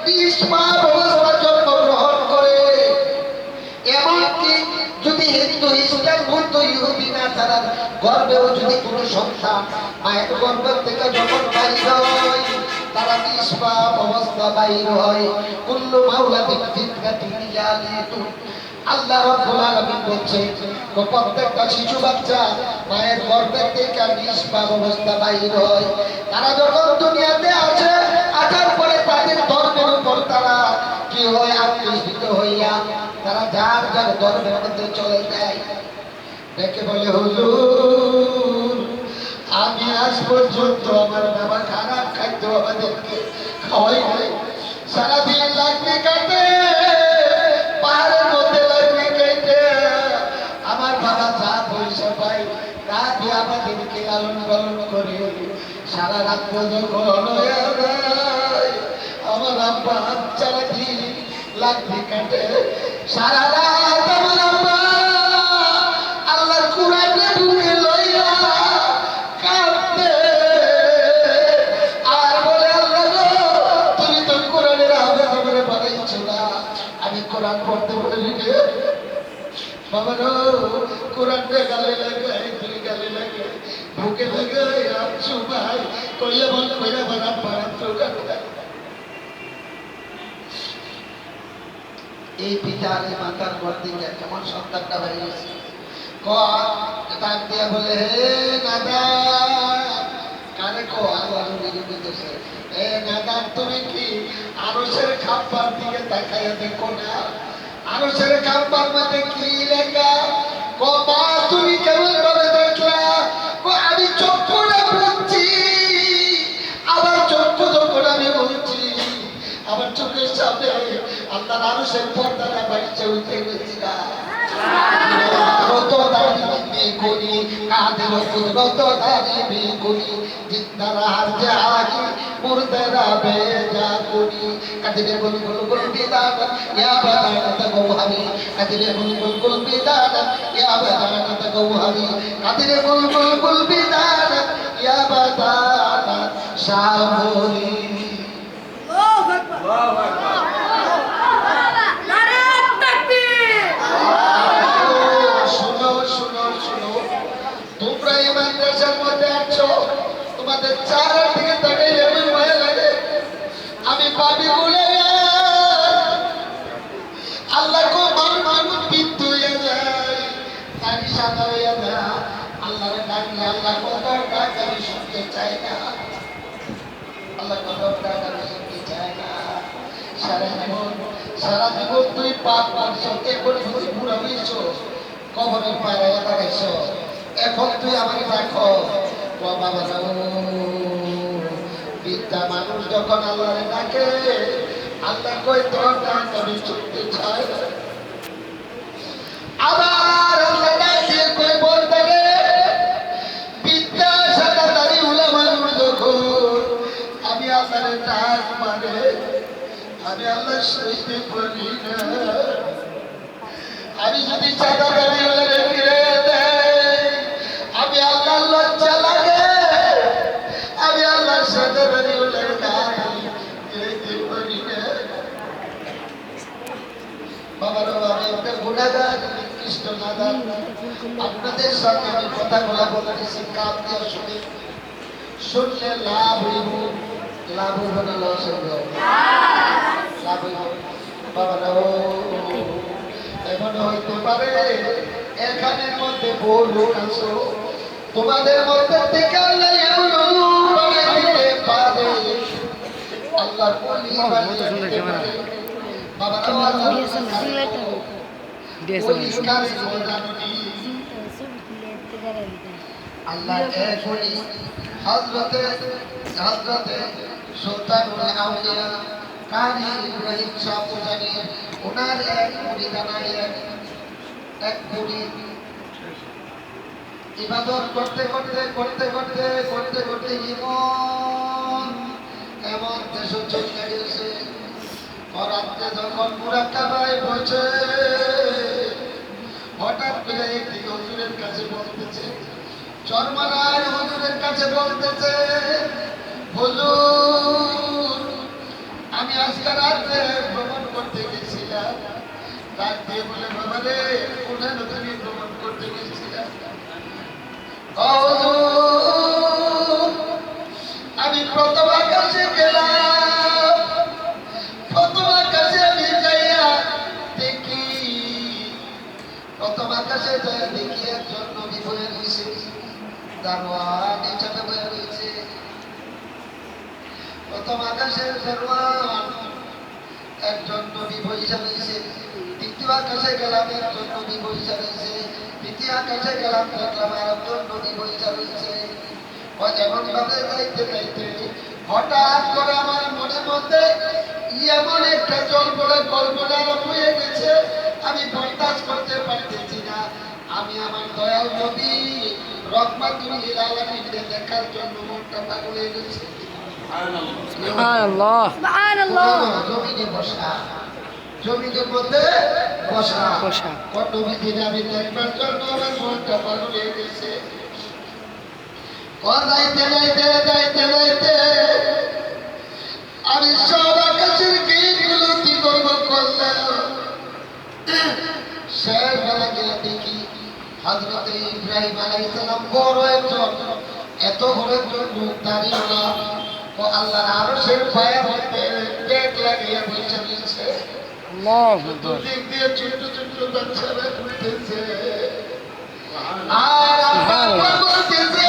Speaker 1: নিষ্পাপ অবস্থা জন্মগ্রহণ করে। এমনকি যদি হিন্দু খ্রিস্টান বৌদ্ধ ইহুদি না তারা গর্ভেও যদি কোনো সন্তান মায়ের গর্ভ থেকে যখন বাইর হয় তারা নিষ্পাপ অবস্থা বাইর হয়। কুল্লু মাওলাদিন ফিতরাতিন ইয়ালিদু। আল্লাহ রাব্বুল আলামিন বলছেন প্রত্যেকটা শিশু বাচ্চা মায়ের গর্ভের থেকে নিষ্পাপ অবস্থা বাইর হয়। তারা যখন দুনিয়াতে আসে, আসার পরে তাদের ধর্মের উপর তারা কি হয় আকৃষ্ট হইয়া তারা যার যার ধর্মের মধ্যে চলে যায়। দেখে বলে হুজুর আমি আজ পর্যন্ত আমার বাবা খারাপ খাদ্য আমাদেরকে খাওয়াই নাই, সারাদিন লাগবে কাটে, পাহাড়ের মধ্যে লাগবে কেটে আমার বাবা যা পয়সা পাই তা দিয়ে আমাদেরকে লালন পালন করে। সারা রাত যখন আমার আব্বা সারাদিন লাগবে কাটে, সারা রাত আমার আব্বা আল্লাহর কুরআনে ঢুকে লইয়া কাঁদতে আর বলে আল্লাহ গো তুমি তো কোরআনের হাফেজ করে বানাইছো না, আমি কোরআন পড়তে বলে লিখে বাবা গো কোরআনটা গালে লাগাই তুই গালে লাগে বুকে লাগাই আপসু ভাই কইয়া বল কইয়া বানা পারা তো কাটা। এই পিতার এই মাতার ঘর দিকে কেমন সন্তানটা হয়ে গেছে। ডাক দিয়া বলে হে নাদা, কারে কো আল্লাহ দিতেছে, হে নাদা তুমি কি আরশের খাম্বার দিকে তাকাইয়া দেখো না? আরশের খাম্বার মধ্যে কি লেখা? কো মা তুমি কেমন ভাবে দেখলা? কো আমি চক্ষু না বলছি, আবার চক্ষু যখন আমি বলছি আমার চোখের সামনে আল্লাহ আরশের পর্দাটা বাইরে উঠে গেছি না। বেগুনি কাদের কুদরত দারি বেগুনি জিন্দারা হার জাগি মুর্দারা বেজাগুনি কাদিরে গুল গুল গুল বিদান ইয়া বাদানাত গৌহারি কাদিরে গুল গুল গুল বিদান ইয়া বাদানাত গৌহারি কাদিরে গুল গুল গুল বিদান ইয়া বাদানাত শামুরি। আল্লাহু আকবার, আল্লাহু আকবার। তোমরা এই মাদ্রাসার মধ্যে আছো, তোমাদের চারার দিকে তাকাইলে আমার মায়া লাগে। আমি পাপি গুনাহগার, আল্লাহ কো মানুষ বিদ্যু হইয়া যায়, তারি সাদা হইয়া যায়। আল্লাহর ডাকলে আল্লাহ কত ডাক আমি শুনতে চাই না, আল্লাহ কত ডাক আমি শুনতে চাই না। সারা জীবন তুই পাপ করছো, এরপরে তুই বুড়া হয়েছো, কবরের পায়ে দাঁড়াইছো, এখন তুই আমাকে দেখো। বাবা বিদ্যা মানুষ যখন আল্লাহরে ডাকে আল্লাহ কই তোর ডাক আমি শুনতে চাই না। আবার আল্লাহ ডাকে কই বলতে বিদ্যা সাদা দাড়ি উলা মানুষ যখন আমি আল্লাহরে ডাক মানে আমি আল্লাহ সইতে পারি না। আমি যদি সাদা দাড়ি উলা ফিরে দেয় আমি আল্লাহ লজ্জা লাগে, আমি আল্লাহ সাদা দাড়ি উলার ডাক ফিরে পারি না। বাবার আমি একটা গুনাহগার কৃষ্ণ নাদান, আপনাদের সাথে আমি কথাগুলা বলতেছি কান দিয়ে শুনে, শুনলে লাভ হইব, লাভ হইব না লস হইব? লাভ হইব। বাবারা এমন হইতে পারে এখানের মধ্যে বহু লোক আছো, তোমাদের মধ্যে থেকে আল্লাহ এমন বানিয়ে দিতে পারে, আল্লাহর ওলি বানিয়ে দিতে পারে। বাবারা আল্লাহ এক ওলি হযরতে সুলতানুল আউলিয়া কাজী ইব্রাহিম শাহ পূজারী, ওনার এক মুরিদানা এক বুড়ি ইবাদত করতে করতে করতে করতে করতে করতে এমন এমন দেশ চলে গেছে। রাত্রে যখন মুরাক্কাবায় বসে হঠাৎ করে একটি হুজুরের কাছে বলতেছে, চরমানায় হুজুরের কাছে বলতেছে, হুজুর আমি আজকে রাত্রে ভ্রমণ করতে গেছিলাম। ডাক দিয়ে বলে, বাবা রে কোথায় তুমি ভ্রমণ করতে গেছিলাম? আমি প্রথম আকাশে গেলাম। প্রথম আকাশে আমি যাইয়া দেখি, প্রথম আকাশে যাইয়া দেখি একজন নবী বয়ে রয়েছে, দারোয়ান হিসাবে বয়ে রয়েছে। প্রথম আকাশের দারোয়ান একজন নবী বইসা রয়েছে। দ্বিতীয় আকাশে গেলাম, একজন নবী বইসা রয়েছে। তৃতীয় আকাশে গেলাম, দেখলাম আরেকজন নবী বইসা রয়েছে। এমন ভাবে যাইতে যাইতে হঠাৎ করে আমার মনের মধ্যে এমন একটা কল্পনা আরম্ভ হয়ে গেছে, আমি বরদাস্ত করতে পারতেছি না। আমি আমার দয়াল নবী রহমাতুল লিল আলামিনকে দেখার জন্য মনটা পাগল হয়ে গেছে।
Speaker 2: সুবহানাল্লাহ সুবহানাল্লাহ।
Speaker 1: জমিনে বসা, জমিনের মধ্যে বসা নবীকে আমি দেখবার জন্য আমার মনটা পাগল হয়ে গেছে। যাইতে যাইতে যাইতে যাইতে আমি সব আকাশের গেটগুলো কি করবো করলাম। শেষ বেলা গেলে দেখি হযরত ইব্রাহিম আলাইহিস সালাম বড় একজন, এত বড় একজন লোক দাঁড়িয়ে না, ও আল্লাহর আরশের ছায়ার মধ্যে পেট লাগিয়ে বসে রয়েছে।
Speaker 2: আল্লাহু আকবার।
Speaker 1: দুদিক দিয়ে ছোট ছোট বাচ্চারা ঘুরতেছে। আর আল্লাহ বলতেছে,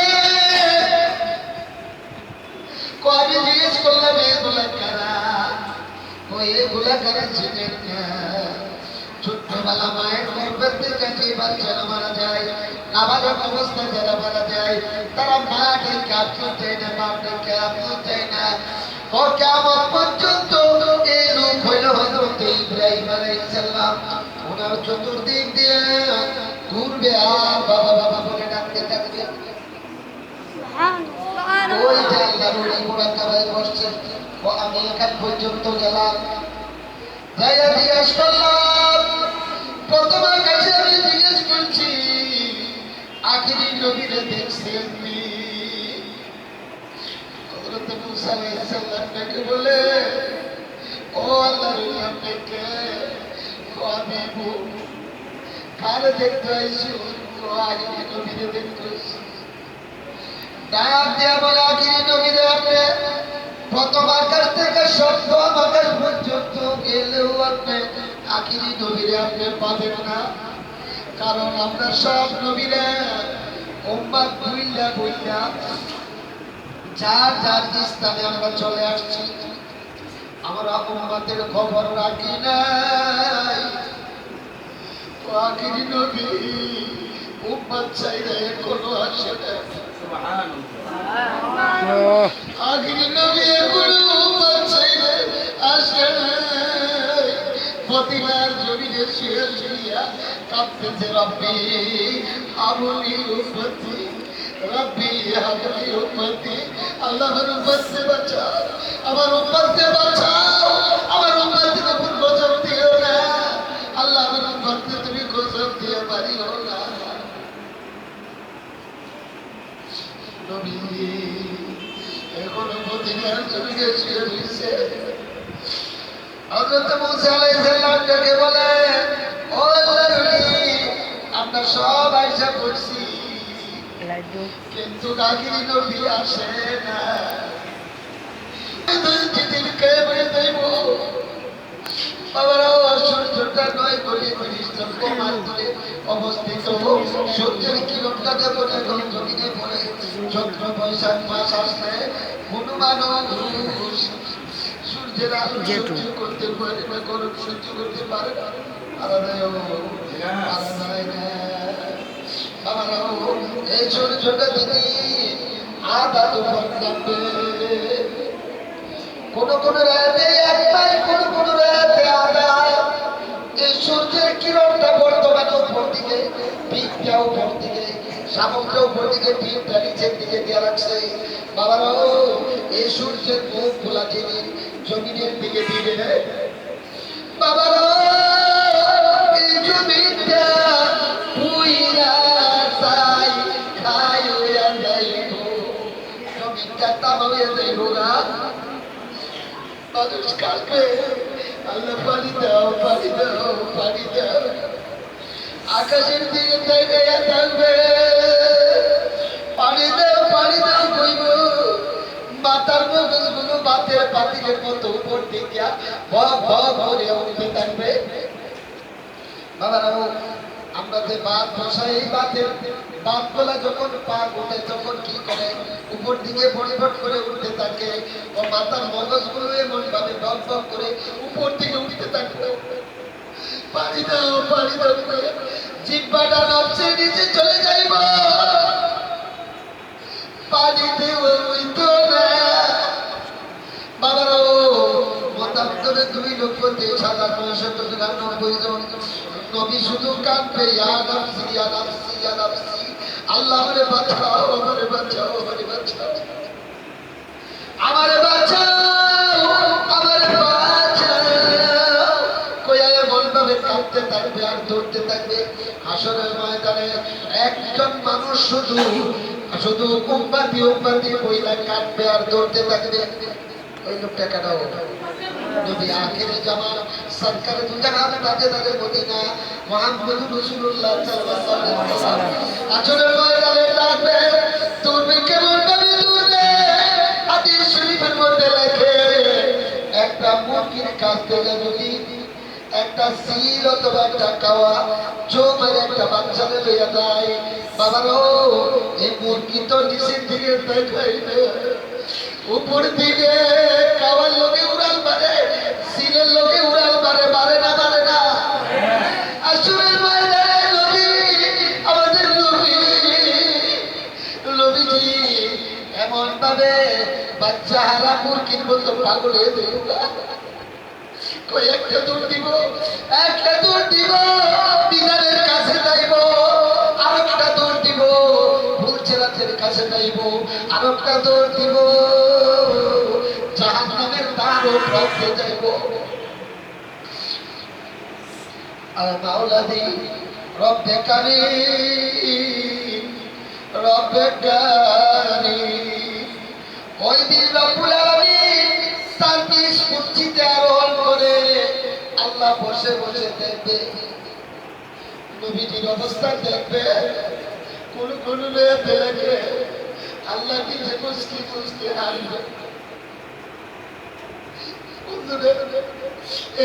Speaker 1: আমি জিজ্ঞেস করলাম এগুলা কারা? ও এগুলা কারা ছিলেন না? ছোট্টবেলা মায়ের গর্ভের কাছে বাচ্চারা মারা যায়, নাবালক অবস্থায় যারা মারা যায় তারা মা ডেকে আপনি চাই না, বাপ ডেকে আপনি চাই না। ও কিয়ামত পর্যন্ত এই লোক হইল হযরত ইব্রাহিম আলাইহিস সালাম। ওনার চতুর্দিক দিয়ে ঘুরবে আর বাবা বাবা বলে ডাকতে থাকবে। ওই যে আল্লাহর ওলি মুরাক্কাবায় বসছে, ও আমি এখান পর্যন্ত গেলাম, যাইয়া জিজ্ঞেস করলাম। প্রথম আকাশে আমি জিজ্ঞেস করছি, আখিরি নবীরে দেখছেন নি? হযরত মুসা আলাইহিস সালাম ডেকে বলে, ও আল্লাহর ওলি আপনি কে? আমি কারে দেখতে আইছি? ও আখিরি নবীরে দেখতে আইছি। ডাক দিয়া বলে, আখিরি নবীরে আপনি প্রথম আকাশ থেকে সপ্তম আকাশ পর্যন্ত গেলেও আপনি আখিরি নবীরে আপনি পাবেন না। কারণ আমরা সব নবীরা উম্মত বুইল্লা বুইল্লা যার যার স্থানে আমরা চলে আসছি, আমরা উম্মতের খবর রাখি নাই। তো আখিরি নবী উম্মত চাইলে এখনো আসে না। আখিরি নবী এখনো উম্মত চাইলে আসে না। মদিনার জমিনে শুয়ে শুইয়া কাঁদতেছে, রব্বি হাবলি উম্মতি, রব্বি হাবলি উম্মতি। আল্লাহর উম্মতকে বাঁচাও, আমার উম্মতকে বাঁচাও, আমার উম্মতের উপর গজব দিও না। আল্লাহ আমার উম্মতকে তুমি গজব দিয়ে পারিও না। নবী এখনো মদিনার জমিনে শুয়ে রয়েছে। হযরত মুসা আলাইহিস সালাম ডেকে বলে, ও আল্লাহর ওলি আমরা সব আইসা পড়ছি, কিন্তু আখিরি নবী আসে না। দুই দিন কে বলে দেব বাবারা, সূর্যটা 9 কোটি পরিশ্রম কমার ধরে অবস্থিত। সূর্যের কিরণটা যখন এখন জমিনে পড়ে, চৈত্র বৈশাখ মাস আসলে কোনো মানুষ সূর্যের আলো সহ্য করতে পারে না, গরম সহ্য করতে পারে না। এই সূর্যটা যদি আধা দুপুর নামবে, কোন কোন রাতে একবার, কোন কোন রাতে আধা। এই সূর্যের কিরণটা বর্তমানে উপর দিকে পিঠটা উপর দিকে, শামুকটা উপর দিকে, পিঠটা নিচের দিকে দিয়ে রাখছে। বাবারা এই সূর্যের মুখ খোলা তিনি জমিনের দিকে দিবে। বাবারা এই জমিটা পুইরা যাই খাই হইয়া যাইব, জমিটা তামা হইয়া যাইব না। মানুষ কাঁদবে, আল্লাহ পানি দাও, পানি দাও, পানি দাও। আকাশের দিকে তাকাইয়া থাকবে, পানি দাও, পানি দাও কইব। মাথার মগজগুলো বাতের পাতিলের মতো উপর দিকে ভব ভব করে উঠতে থাকবে। বাবারাও আমরা যে বাত বসাই, এই বাতের বাতগুলা যখন পা উঠে তখন কি করে উপর দিকে ভটভট করে উঠতে থাকে, ও মাথার মগজগুলো এমন ভাবে ভব ভব করে উপর দিকে উঠতে থাকবে। পানি দাও, পানি দাও করে জিহ্বাটা নবছে নিচে চলে যাইব, পানি দেব হইতো না। বাবারও মতান্তরে 2,23,999 জন নবী শুধু কাঁদবে, ইয়া নাফসি, ইয়া নাফসি, ইয়া নাফসি, আল্লাহ আমারে বাঁচাও, আমারে বাঁচাও, আমারে বাঁচাও, আমারে বাঁচাও, আমারে বাঁচাও কইয়া এমন ভাবে কাঁদতে থাকবে আর দৌড়তে থাকবে। হাসরের ময়দানে একজন মানুষ শুধু শুধু উম্মতি উম্মতি বইলা কাঁদবে আর দৌড়তে থাকবে। ওই লোকটা কাটাও নবী আখিরে জামান সরকার দুজাহান তাজেদারে মদিনা মুহাম্মদুর রাসূলুল্লাহ সাল্লাল্লাহু আলাইহি ওয়াসাল্লাম হাসরের ময়দানে ডাকবে, তুমি কেমন ভাবে দৌড়বে? হাদিস শরীফের মধ্যে লেখে একটা মুরগির কাছ থেকে যদি একটা সিল অথবা একটা কাওয়া জমের একটা বাচ্চাকে লইয়া যায়, বাবারও এই মুরগি তো নিচের দিকে দেখাইবে, উপর দিকে কাওয়ার লোকে উড়াল মারে, সিলের লোকে উড়াল মারে, মারে না, মারে না। আসরের ময়দানে নবী, আমাদের নবী, নবীজি এমন ভাবে বাচ্চা হারা মুরগির মতো পাগল হয়ে দিল। কই একটা দৌড় দিব, একটা দৌড় দিব মিনারের কাছে যাইব, আর একটা দৌড় দিব ফুলচেরাতের কাছে যাইব, আর একটা দৌড় দিব জাহান্নামের দ্বার প্রান্তে যাইব। আর মাওলাদি রব্বে কারীম, রব্বে কারীম, ওই দিন রব্বুল আলামিন তার নিজ কুরসিতে আরোহণ করে আল্লাহ বসে বসে দেখবে, নবীজির অবস্থা দেখবে, কোন কোন দেখে আল্লাহ নিজে মুসকি মুসকি হাসবে।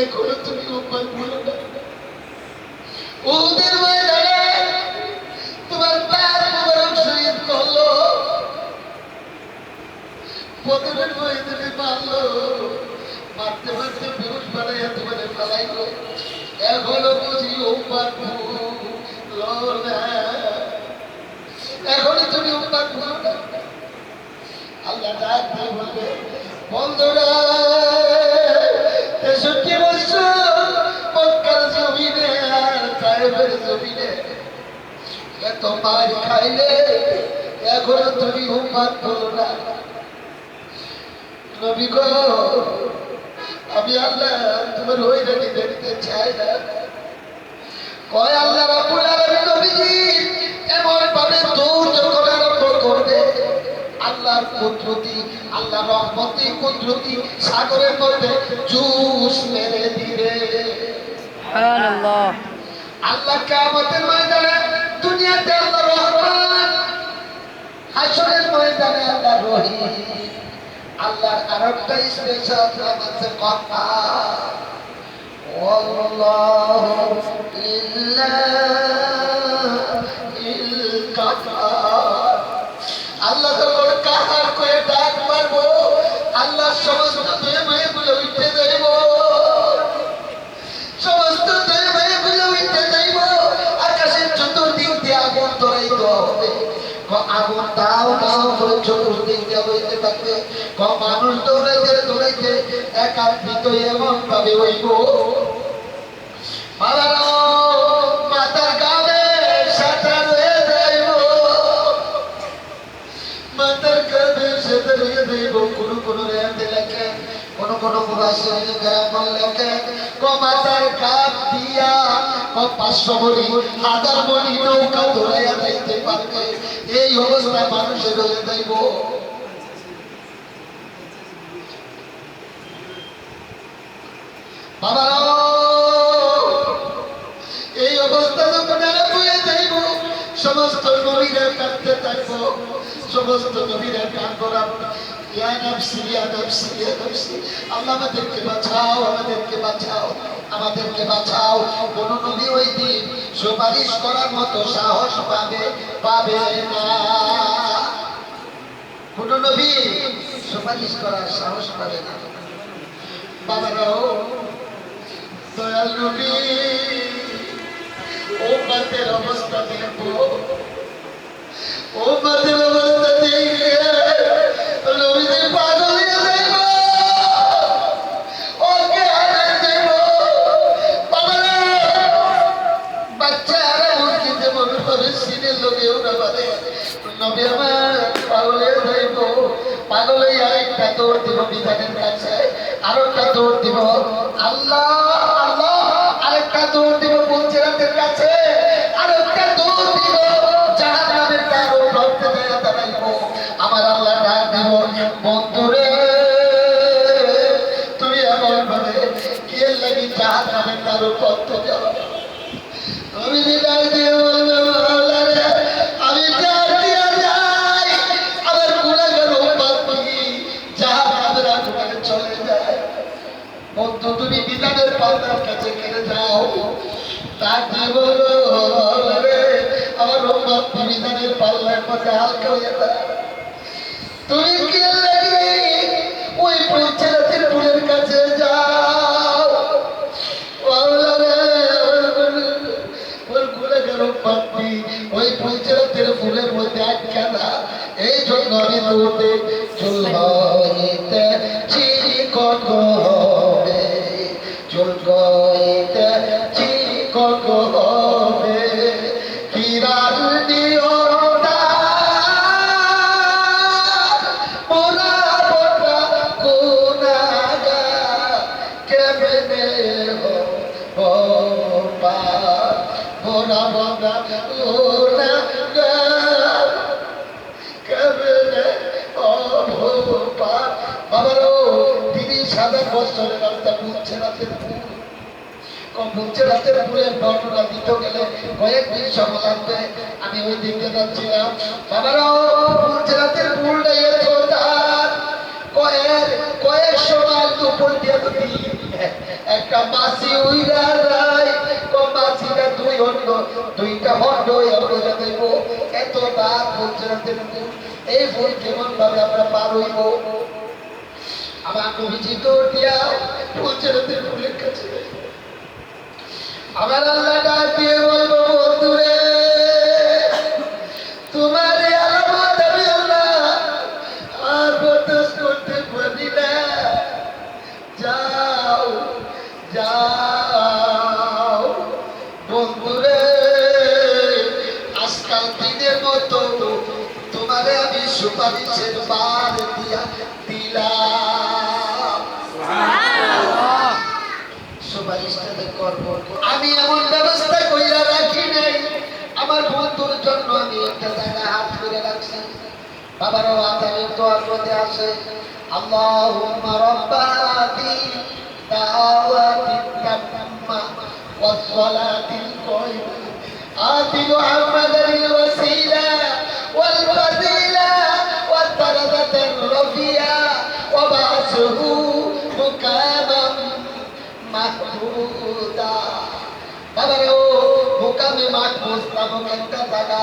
Speaker 1: এখনো তুমি উপায় ভুলো না, ওদের ময়দানে তোমার পায়ের মুবারক শহীদ করলো, বদরের ময়দানে মারলো, মারতে মারতে বেহুশ বানাইয়া তোমাদের পালাইলো, এখনো বুঝি উপায় ভুলো না, এখনই তুমি উপায় ভুলো না। আল্লাহ ডাক দিয়ে বলবে, বন্ধুরা 63 বছর মক্কার জমিনে আর তায়েফের জমিনে এত মার খাইলে এখনো তুমি উম্মত বলো না। নবী গো, আমি আল্লাহ তোমার হয়রানি দেখতে চাই না। কয় আল্লাহ রাব্বুল আলামিন নবীজি এমন ভাবে দৌড় যখন আরম্ভ করবে, আল্লাহর কুদরতি, আল্লাহর রহমতি কুদরতি সাগরের মধ্যে জুস মেরে দিবে।
Speaker 2: সুবহানাল্লাহ।
Speaker 1: আল্লাহ কিয়ামতের ময়দানে দুনিয়াতে আল্লাহ রহমান, হাসরের ময়দানে আল্লাহ রহিম। আল্লাহর আরেকটা স্পেশাল নাম আছে কথা, আল্লাহু ইল্লাহিল কাফার। আল্লাহ যখন কাহার করে ডাক মারবো, আল্লাহ সমস্ত মেয়েগুলো উঠে যাইব, সমস্ত মেয়েগুলো উঠে যাইব, আকাশের চতুর্দিক দিয়ে আগুন ধরাই দেওয়া হবে। আগুন দাও দাও করে চতুর্দিক দিয়ে হইতে থাকবে, মানুষ দৌড়াইতে দৌড়াইতে একান্বিত এমন ভাবে হইব, মাথার গাবে সাঁতার কোন মুফাসসিরিন কেরাম বললেন মাথার কাপ দিয়া 500 মণি 1000 মণি নৌকা ধরে যাইতে পারবে এই অবস্থায় মানুষের হয়ে যাইব। বাবারা এই অবস্থা যখন হয়ে যাইব সমস্ত নবীরা কাঁদতে থাকবো, সমস্ত নবীরা কাঁদবো ইয়া নফসি ইয়া নফসি ইয়া নফসি, আল্লাহ আমাদেরকে বাঁচাও, আমাদেরকে বাঁচাও, আমাদেরকে বাঁচাও। কোন নবী ওই দিন সুপারিশ করার মতো সাহস পাবে না, কোন নবী সুপারিশ করার সাহস পাবে না। বাবারাও দয়াল নবী উম্মতের অবস্থা দেখো, উম্মতের অবস্থা দেখে নবীজি পাগল হয়ে যাইব, ওকে হারাই যাইব। বাবারা বাচ্চারা মসজিদে মনে করে সিনের লোকেও না পারে নবী আমার পাগল হয়ে যাইব। পাগল হয়ে আরেকটা দৌড় দিব বিধানের কাছে, আরেকটা দৌড় দিব আল্লাহ আল্লাহ, আরেকটা দৌড় দিব পুলসিরাতের কাছে, আরেকটা দৌড় দিব জাহান্নামের দ্বার রক্তে দিয়ে দাঁড়াইব। আমার আল্লাহ ডাক দিব বন্ধুরে তুমি এমন ভাবে কে লাগি জাহান্নামের দ্বার রক্তে যাও। আমি যে ডাক দিয়ে বলবো আল্লাহ রে আমি ডাক দিয়ে যাই, আমার গুনাহগার উম্মত জাহান্নামের আগুনে চলে যায়। বন্ধু তুমি বিধানের পাল্লার কাছে কেড়ে যাও, তার জীবন আমার উম্মত বিধানের পাল্লার মধ্যে হালকা হয়ে যায়। তুমি কি লাগে ওই পুলসিরাতের পুলের কাছে যাও, ওর গুনাহগার উম্মত ওই পুলসিরাতের ফুলের মধ্যে আটকা না। এই জন্য আমি দৌড়ে চুল হইতে চিকন হবে, চুল হইতে চিকন হবে, কিরার নিয়মটা মোরা বড় গুনাহগার কেমনে হবা, মোরা বড় গুনাহগার কেমনে হবা। বাবারও 30,000 বছরের রাস্তা পুলসিরাতের পুল, পুলসিরাতের পুলের বর্ণনা দিতে গেলে কয়েকদিন সময় লাগবে। আমি ওই দিকে যাচ্ছিলাম। বাবারও পুলসিরাতের পুলটা এত দাঁত, কয়েক সময় দুপুর দিয়ে যদি একটা মাছি উইরা যায়, মাছিটা দুইটা হন্ড হয়ে পড়ে যাইব, এত দাঁত পুলসিরাতের পুল। এই ফুল কেমন ভাবে আমরা পার হইব? আমার নবীজি দৌড় দিয়া পুলসিরাতের ফুলের কাছে, আমার আল্লাহ ডাক দিয়ে বলবো বন্ধুরে তোমার আলামত আমি আল্লাহ আর বরদাস্ত করতে পারি না, যাও যাও। বন্ধুরে আজকাল দিনের মতো তোমারে আমি সুপারিশের বার দিয়া দিলাম। সুপারিশটা করবো আমি এমন ব্যবস্থা কইরা রাখি নাই, আমার বন্ধুর জন্য আমি একটা জায়গায় হাত করে রাখছি। বাবারও আদানের দোয়ার মধ্যে আছে আল্লাহুম্মা রাব্বা হাযিহি দাওয়াতিত তাম্মা ওয়াস সালাতিল কায়িমা আতি মুহাম্মাদাল ওয়াসিলা ওয়াল ফাদিলা ওয়াত দারাজাতার রাফিয়া ওয়া বা'সুহু মুকামান মাহমুদা। বাবারও মুকামে মাহমুদ নামক একটা জায়গা,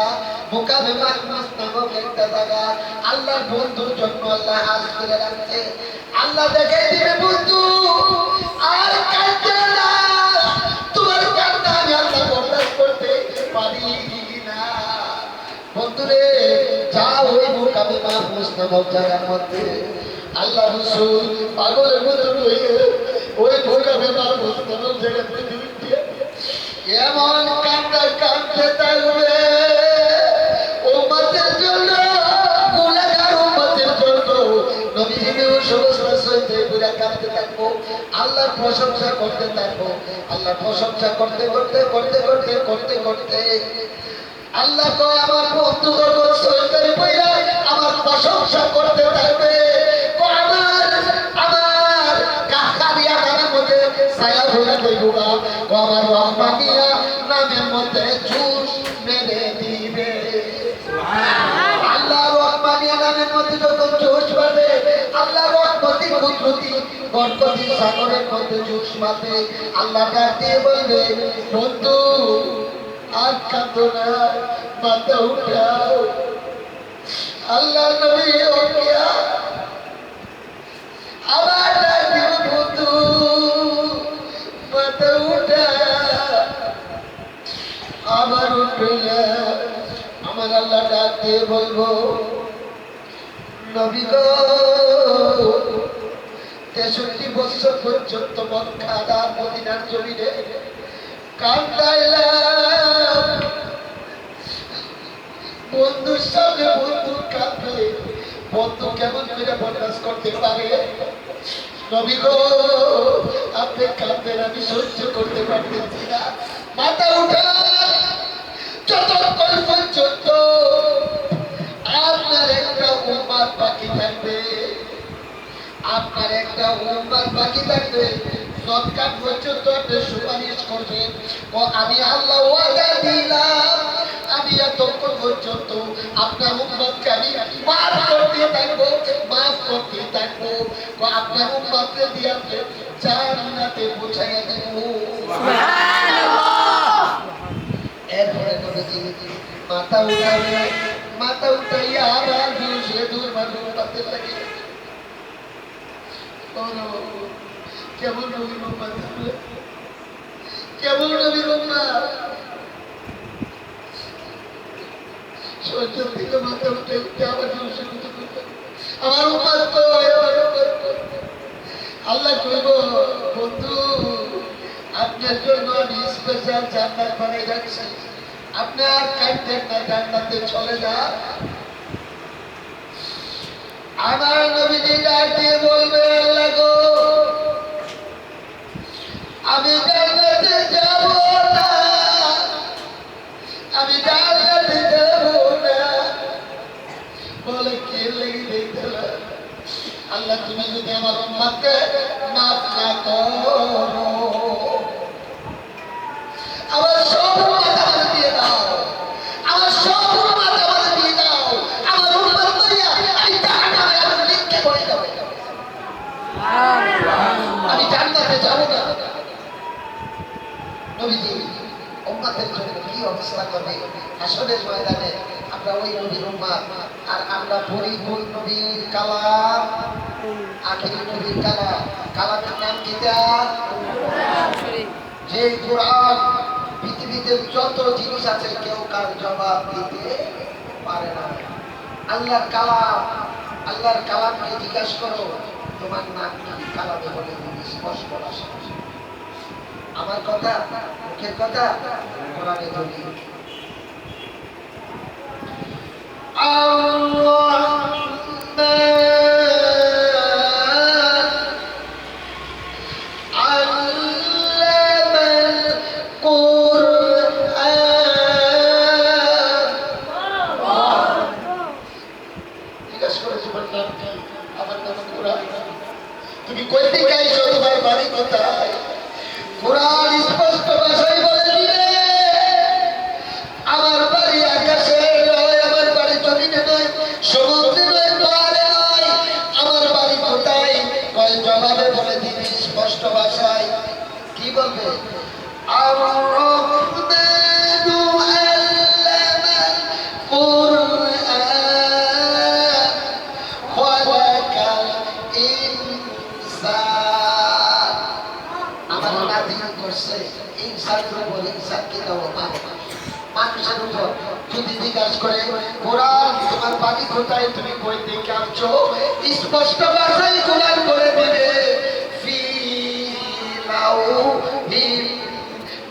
Speaker 1: মুকামে মাহমুদ নামক একটা জায়গা আল্লাহর বন্ধুর জন্য আল্লাহ হাজ করে রাখছে। আল্লাহ দেখাই দিবে বন্ধু আর কাঁদতে না, তোমার কান্না আমি আল্লাহ বরদাস্ত করতে পারি না। বন্ধুরে যাও ওই মুকামে মাহমুদ নামক জায়গার মধ্যে আল্লাহ রাসূল পাগলের মতো হয়ে ওই মুকামে মাহমুদ নামক জায়গাতে এমন কান্না কাঁদতে থাকবে উম্মতের জন্য, গুনাহগার উম্মতের জন্য। নবীজি সমস্ত সইতে পুরা কাঁদতে থাকবো, আল্লাহর প্রশংসা করতে থাকবো। আল্লাহর প্রশংসা করতে করতে করতে করতে করতে করতে আল্লাহ কয় আমার বন্ধু যখন সরকারি পয়রা আমার প্রশংসা করতে থাকবে, আমার আমার কাকারিয়া নামের মধ্যে ছায়া ভরে দেবো না, আমার রহমানিয়া নামের মধ্যে জুস মেরে দিবে। আল্লাহ রহমানিয়া নামের মধ্যে যখন জোশ বাঁধে, আল্লাহ রহমতি কুদরতি বরকতি সাগরের মধ্যে জোশ বাঁধে, আল্লাহ ডাক দিয়ে বলবে বন্ধু আর কাঁদো না, মাথা উঠাও। আল্লাহ নবী ওকিয়া আবার ডাক দিব বন্ধু মাথা উঠা, আবার উঠবে না। আমার আল্লাহ ডাক দিয়ে বলবো নবী গো 63 বছর পর্যন্ত মক্কা মদিনার জমিনে কান্দাইলাম, বন্ধুর সামনে বন্ধু কাঁদবে, বন্ধু কেমন করে বরদাস্ত করতে পারে? নবী গো আপনি কাঁদবেন, আমি সহ্য করতে পারতেছি না, মাথা উঠান। যতক্ষণ পর্যন্ত আপনার একটা উম্মত বাকি থাকবে, আপনার একটা উম্মত বাকি থাকবে, তৎকাল পর্যন্ত আপনি সুপারিশ করবেন ও আমি আল্লাহ ওয়াদা দিলাম আমি এতক্ষণ পর্যন্ত আপনার উম্মতকে আমি মাফ করতে থাকবো, মাফ করতে থাকবো, আপনার উম্মতকে দিয়ে আপনি জান্নাতে পৌঁছাইয়া দেব। এরপরে নবীজি মাথা উঠাবে, মাথা উঠাইয়া আবার সে দূর মানুষ পাতে লাগে। কেমন নবীর উম্মত, কেমন নবীর উম্মত, সহ্য থেকে মাথা উঠে উঠে আবার আমার উম্মত কই, আমার উম্মত কই। আল্লাহ কইব বন্ধু আপনার জন্য আমি স্পেশাল জান্নাত বানাই রাখছি, আপনি আর কাঁদতেন না, জান্নাতে চলে যান। আমার নবীজি ডাক দিয়ে বলবে আল্লাহ গো আমি জান্নাতে যাব না, আমি জান্নাতে যাব না। বলে কে লেগে দেখতে আল্লাহ তুমি যদি আমার উম্মতকে মাফ না করো, আমার সব উম্মত আমাকে দিয়ে দাও, আমার সব উম্মত আমাকে দিয়ে দাও, আমার উম্মত করিয়া আমি জাহান্নামে আগুন নিক্ষেপ করে দেব, আমি জান্নাতে যাব না। নবীজি উম্মতের জন্য কি অবস্থা করবে হাসরের ময়দানে? আমরা ওই নবীর উম্মত আর আমরা পরিপূর্ণ নবীর কালাম, আখিরি নবীর কালাম, কালামের নাম কি? যে কোরআন পৃথিবীতে যত জিনিস আছে কেউ কার জবাব দিতে পারে না। আল্লাহর কালাম, আল্লাহর কালামকে জিজ্ঞাসা করো তোমার নাম কি, কালামে বলে দিবি স্পষ্ট ভাষা। আমার কথা মুখের কথা, কোরআনে ধরি তুমি কইতে চাইছো তোমার বাড়ি কোথায়? কোরআন স্পষ্ট ভাষায় বলে দিবে আমার বাড়ি আকাশে নয়, আমার বাড়ি জমিনে নয়, সমুদ্রে নয়, পাহাড়ে নয়, আমার বাড়ি কোথায়? কয় জবাবে বলে দিবে স্পষ্ট ভাষায়। কি বলবে? মানুষের উপর যদি জিজ্ঞাসা করে কোরআন তোমার বাড়ি কোথায়, তুমি কই থেকে আসছো, স্পষ্ট ভাষায় কোরআন বলে দিবে ফি লাউহিল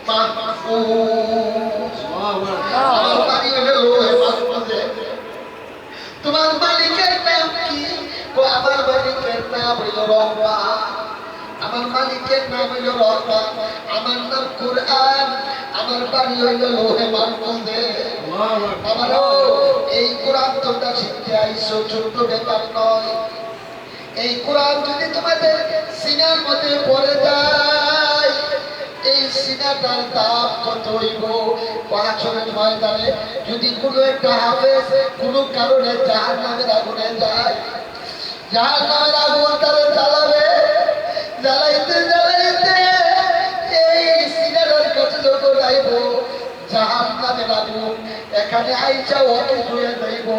Speaker 1: মাহফুজ। আমার বাড়ি হলো লোহে মাহফুজে। তোমার মালিকের নাম কি? আমার মালিকের নাম হলো রহমান। আমার মালিকের নাম হইল রহমান, আমার নাম কোরআন, আমার বাড়ি হইল লোহে মাহফুজে। আমারও এই কোরআন তোমরা শিখতে আইছো, ছোট্ট ব্যাপার নয়। এই কোরআন যদি তোমাদের সিনার মধ্যে পড়ে যায়, এই সিনাটার দাম কত হইব? হাসরের ময়দানে যদি কোনো একটা হাফেজ কোনো কারণে জাহান্নামের আগুনে যায়, জাহান্নামের আগুন তারা জ্বালাবে, জ্বালাইতে জ্বালাইতে এই সিনাটার কাছে যখন আইব জাহান্নামের আগুন, এখানে আইসা ওকে ধুয়ে যাইব,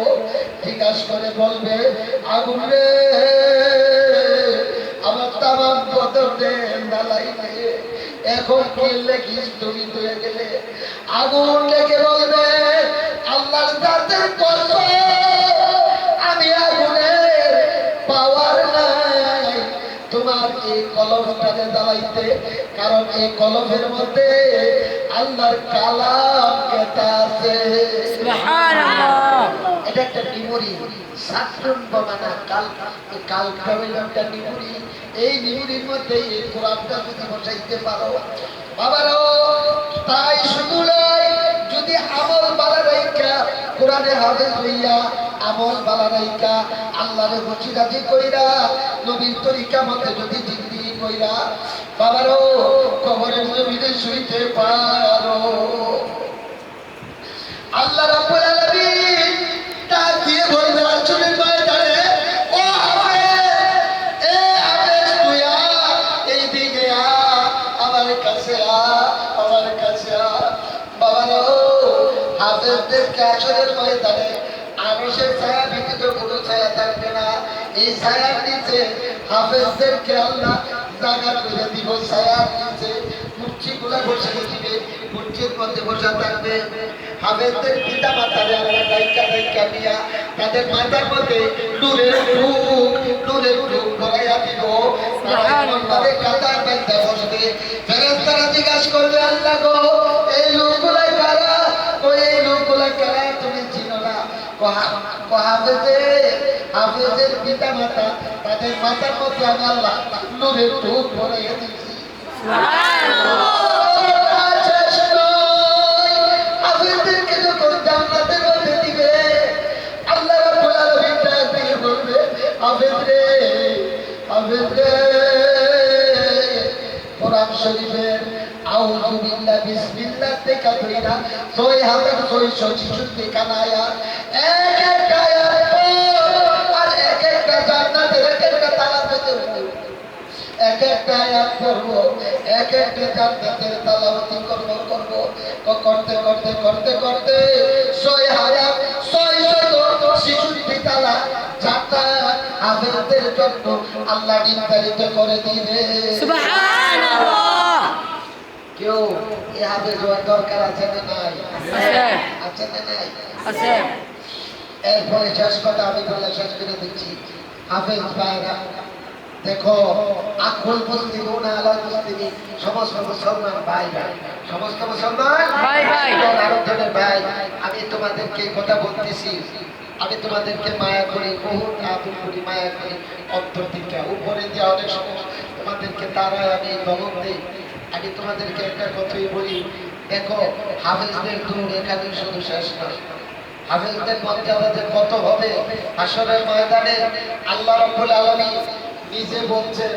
Speaker 1: জিজ্ঞাসা করে বলবে, আগুন রে আমার তামাম বদর দে জ্বালাইলে, এখন কিনলে কি তুমি ধুয়ে গেলে? আগুন লেগে বলবে, আল্লাহর জাতের কসম, আমি আগুনের পাওয়ার নাই তোমার এই কলমটাকে জ্বালাইতে, কারণ এই কলমের মধ্যে আল্লাহর কালাম লেখা আছে।
Speaker 2: সুবহানাল্লাহ।
Speaker 1: এটা একটা মেমোরি, সাতরুন বানানা কালটা হইল একটা মেমোরি। এই মেমোরির মধ্যে এই কোরআনটা যদি বসাইতে পারো বাবারও, তাই শুধু নয়, যদি আমল বালা রাইকা কোরআনে হাফেজ হইয়া আমল বালা রাইকা আল্লাহরে খুশি রাজি কইরা নবীর তরিকা মতে যদি জিন্দেগি কইরা বাবারও কবরের জমিনে শুইতে পারো, আল্লাহ রাব্বুল আলামিন ডাক দিয়ে বলবে আসরের ময়দানে, ও হাফেজ, এ হাফেজ তুই আ, এই দিকে আ, আমার কাছে আ, আমার কাছে আ। বাবারা ও হাফেজদেরকে আসরের ময়দানে আরশের ছায়া ব্যতীত কোনো ছায়া থাকবে না। এই ছায়ার নিচে হাফেজদেরকে আল্লাহ জায়গা করে দিব, ছায়ার নিচে কুর্সিগুলা বসিয়ে দিবে, কুর্সির মধ্যে বসা থাকবে। হাফেজদের পিতা মাতারে আল্লাহ ডাইকা ডাইকা দিয়া তাদের মাথার মধ্যে নূরের টুক ভরাইয়া দিব। তাদের কাতার বাইতে বসবে, ফেরেশতারা জিজ্ঞাসা করবে, আল্লাহ গো এই লোকগুলা কারা? ওই এই লোকগুলা কারা তুমি চিনো না? হাফেজের পিতা মাতা তাদের মাথার মধ্যে আমি আল্লাহ নূরের টুক ভরাইয়া দিচ্ছি। হাফেজদেরকে যখন জান্নাতের মধ্যে দিবে, আল্লাহ রাব্বুল আলামিন ডাক দিয়ে বলবে, হাফেজ রে, হাফেজ রে, কোরআন শরীফের আউযু বিল্লাহি বিসমিল্লাহ থেকে ধইরা 6666 কানায়া এক একটা আয়াত আর এক একটা জান্নাতের এক একটা তালা পেতে হবে, এক একটা আয়াত পড়ব, এক একটা জান্নাতের তালাওয়াত করব করতে করতে করতে করতে 6666 তালা জান্নাত হাফেজদের জন্য আল্লাহ নির্ধারিত করে দিবে।
Speaker 2: সুবহানাল্লাহ।
Speaker 1: কেউ এই হাফেজ হওয়ার দরকার আছে না নাই?
Speaker 2: আছে,
Speaker 1: আছে না নাই?
Speaker 2: আছে।
Speaker 1: এরপরে শেষ কথা আমি বলে শেষ করে দিচ্ছি। হাফেজ ভাইরা দেখো, আকুল মুসলিমুন আলা মুসলিমিন, সমস্ত মুসলমান ভাই ভাই, সমস্ত মুসলমান
Speaker 2: ভাই ভাই,
Speaker 1: আরেকজনের ভাই। আমি তোমাদেরকে কথা বলতেছি, আমি তোমাদেরকে মায়া করি, বহুত আদর করি, মায়া করি অন্তর থেকে, উপরে দিয়ে অনেক সময় তোমাদেরকে তারায় আমি দমন দিই। আমি তোমাদেরকে একটা কথাই বলি, দেখো হাফেজদের দূর এখানেই শুধু শেষ নয়, হাফেজদের মর্যাদা যে কত হবে হাসরের ময়দানে। আল্লাহ রাব্বুল আলামিন নিজে বলছেন,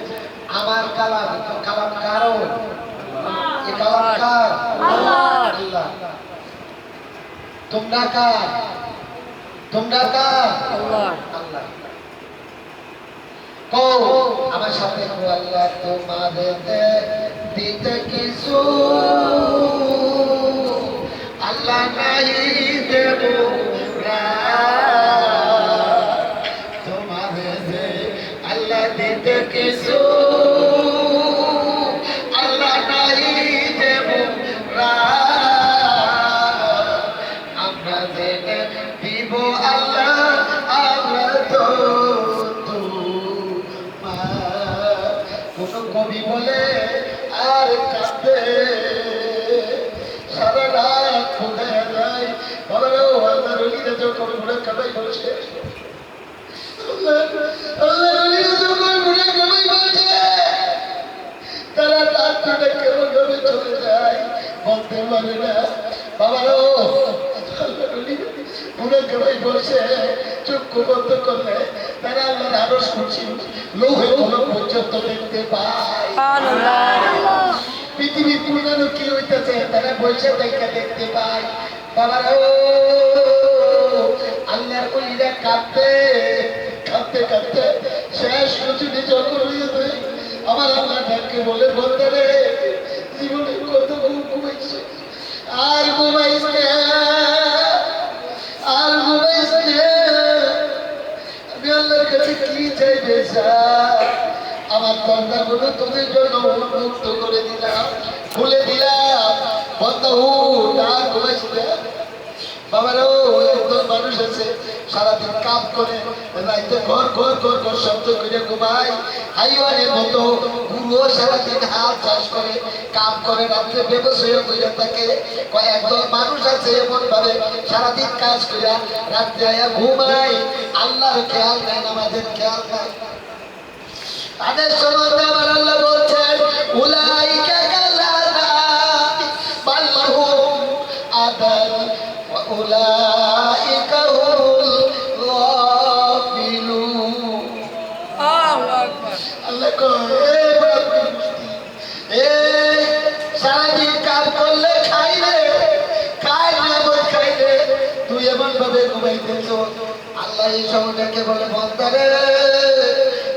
Speaker 1: আমার কালাম, কালাম কারো, এই কালাম কার?
Speaker 2: আল্লাহর।
Speaker 1: আল্লাহ। তোমরা কার? তোমরা কার?
Speaker 2: আল্লাহর।
Speaker 1: আল্লাহ। কও আমার সাথে, আল্লাহ তোমাদের দিতে কিছু আল্লাহ নাই দেব না, তোমাদের আল্লাহ দিতে কিছু আল্লাহ নাই দেব না, আমরা জেনে দিব আল্লাহ আমরা তো কোন কবি বলে আর কাঁদে সারা রাত খুঁজে যায়, বলো আল্লাহ রলিরা যখন ঘুরে কাটাই বলছে, আল্লাহ রলিরা যখন ঘুরে কাটাই বলছে, উনাকে ওই বসে চক্ষু বন্ধ করলে তারা আল্লাহর আরশ কুরসি লৌহে কলম পর্যন্ত দেখতে পায়।
Speaker 2: সুবহানাল্লাহ।
Speaker 1: পৃথিবীর পুরানো কি হইতেছে তারা বসে দেখা দেখতে পায়। বাবার ও আল্লাহর ওইরা কাঁদতে কাঁদতে কাঁদতে শেষ রজনী যখন হইয়াছে আমার আল্লাহ ডাকে বলে বলতে রে জীবনে কত ঘুমাইছে আর ঘুমাইস না, আর ঘুমাইস না। আমি আল্লাহর কাছে কি চাইবে আমার বান্দাগুলো তোদের জন্য উন্মুক্ত করে দিলাম, খুলে দিলাম। বন্ধ আর ঘুমাইস না। বাবারও একজন মানুষ আছে সারাদিন কাম করে রাইতে ঘর ঘর ঘর ঘর শব্দ করে ঘুমায়, হাইওয়ানের মতো গুরুও সারাদিন হাল চাষ করে কাম করে রাত্রে ব্যবসায় করে থাকে। একদল মানুষ আছে এমন ভাবে সারাদিন কাজ করে রাত্রে আয়া ঘুমায়, আল্লাহর খেয়াল নাই, নামাজের খেয়াল নাই। তাদের সম্বন্ধে আমার আল্লাহ বলছেন উলাইকা কাল্লাযী বাল হুম আদাল ওয়া উলাইকা হুল গাফিলুন।
Speaker 2: আল্লাহু আকবার।
Speaker 1: আল্লাহ কয় এ সারাদিন কাজ করলে খাইলে খাইলে তুই এমন ভাবে ঘুমাইতেছ। আল্লাহ এই সময়টাকে বলে বন্দারে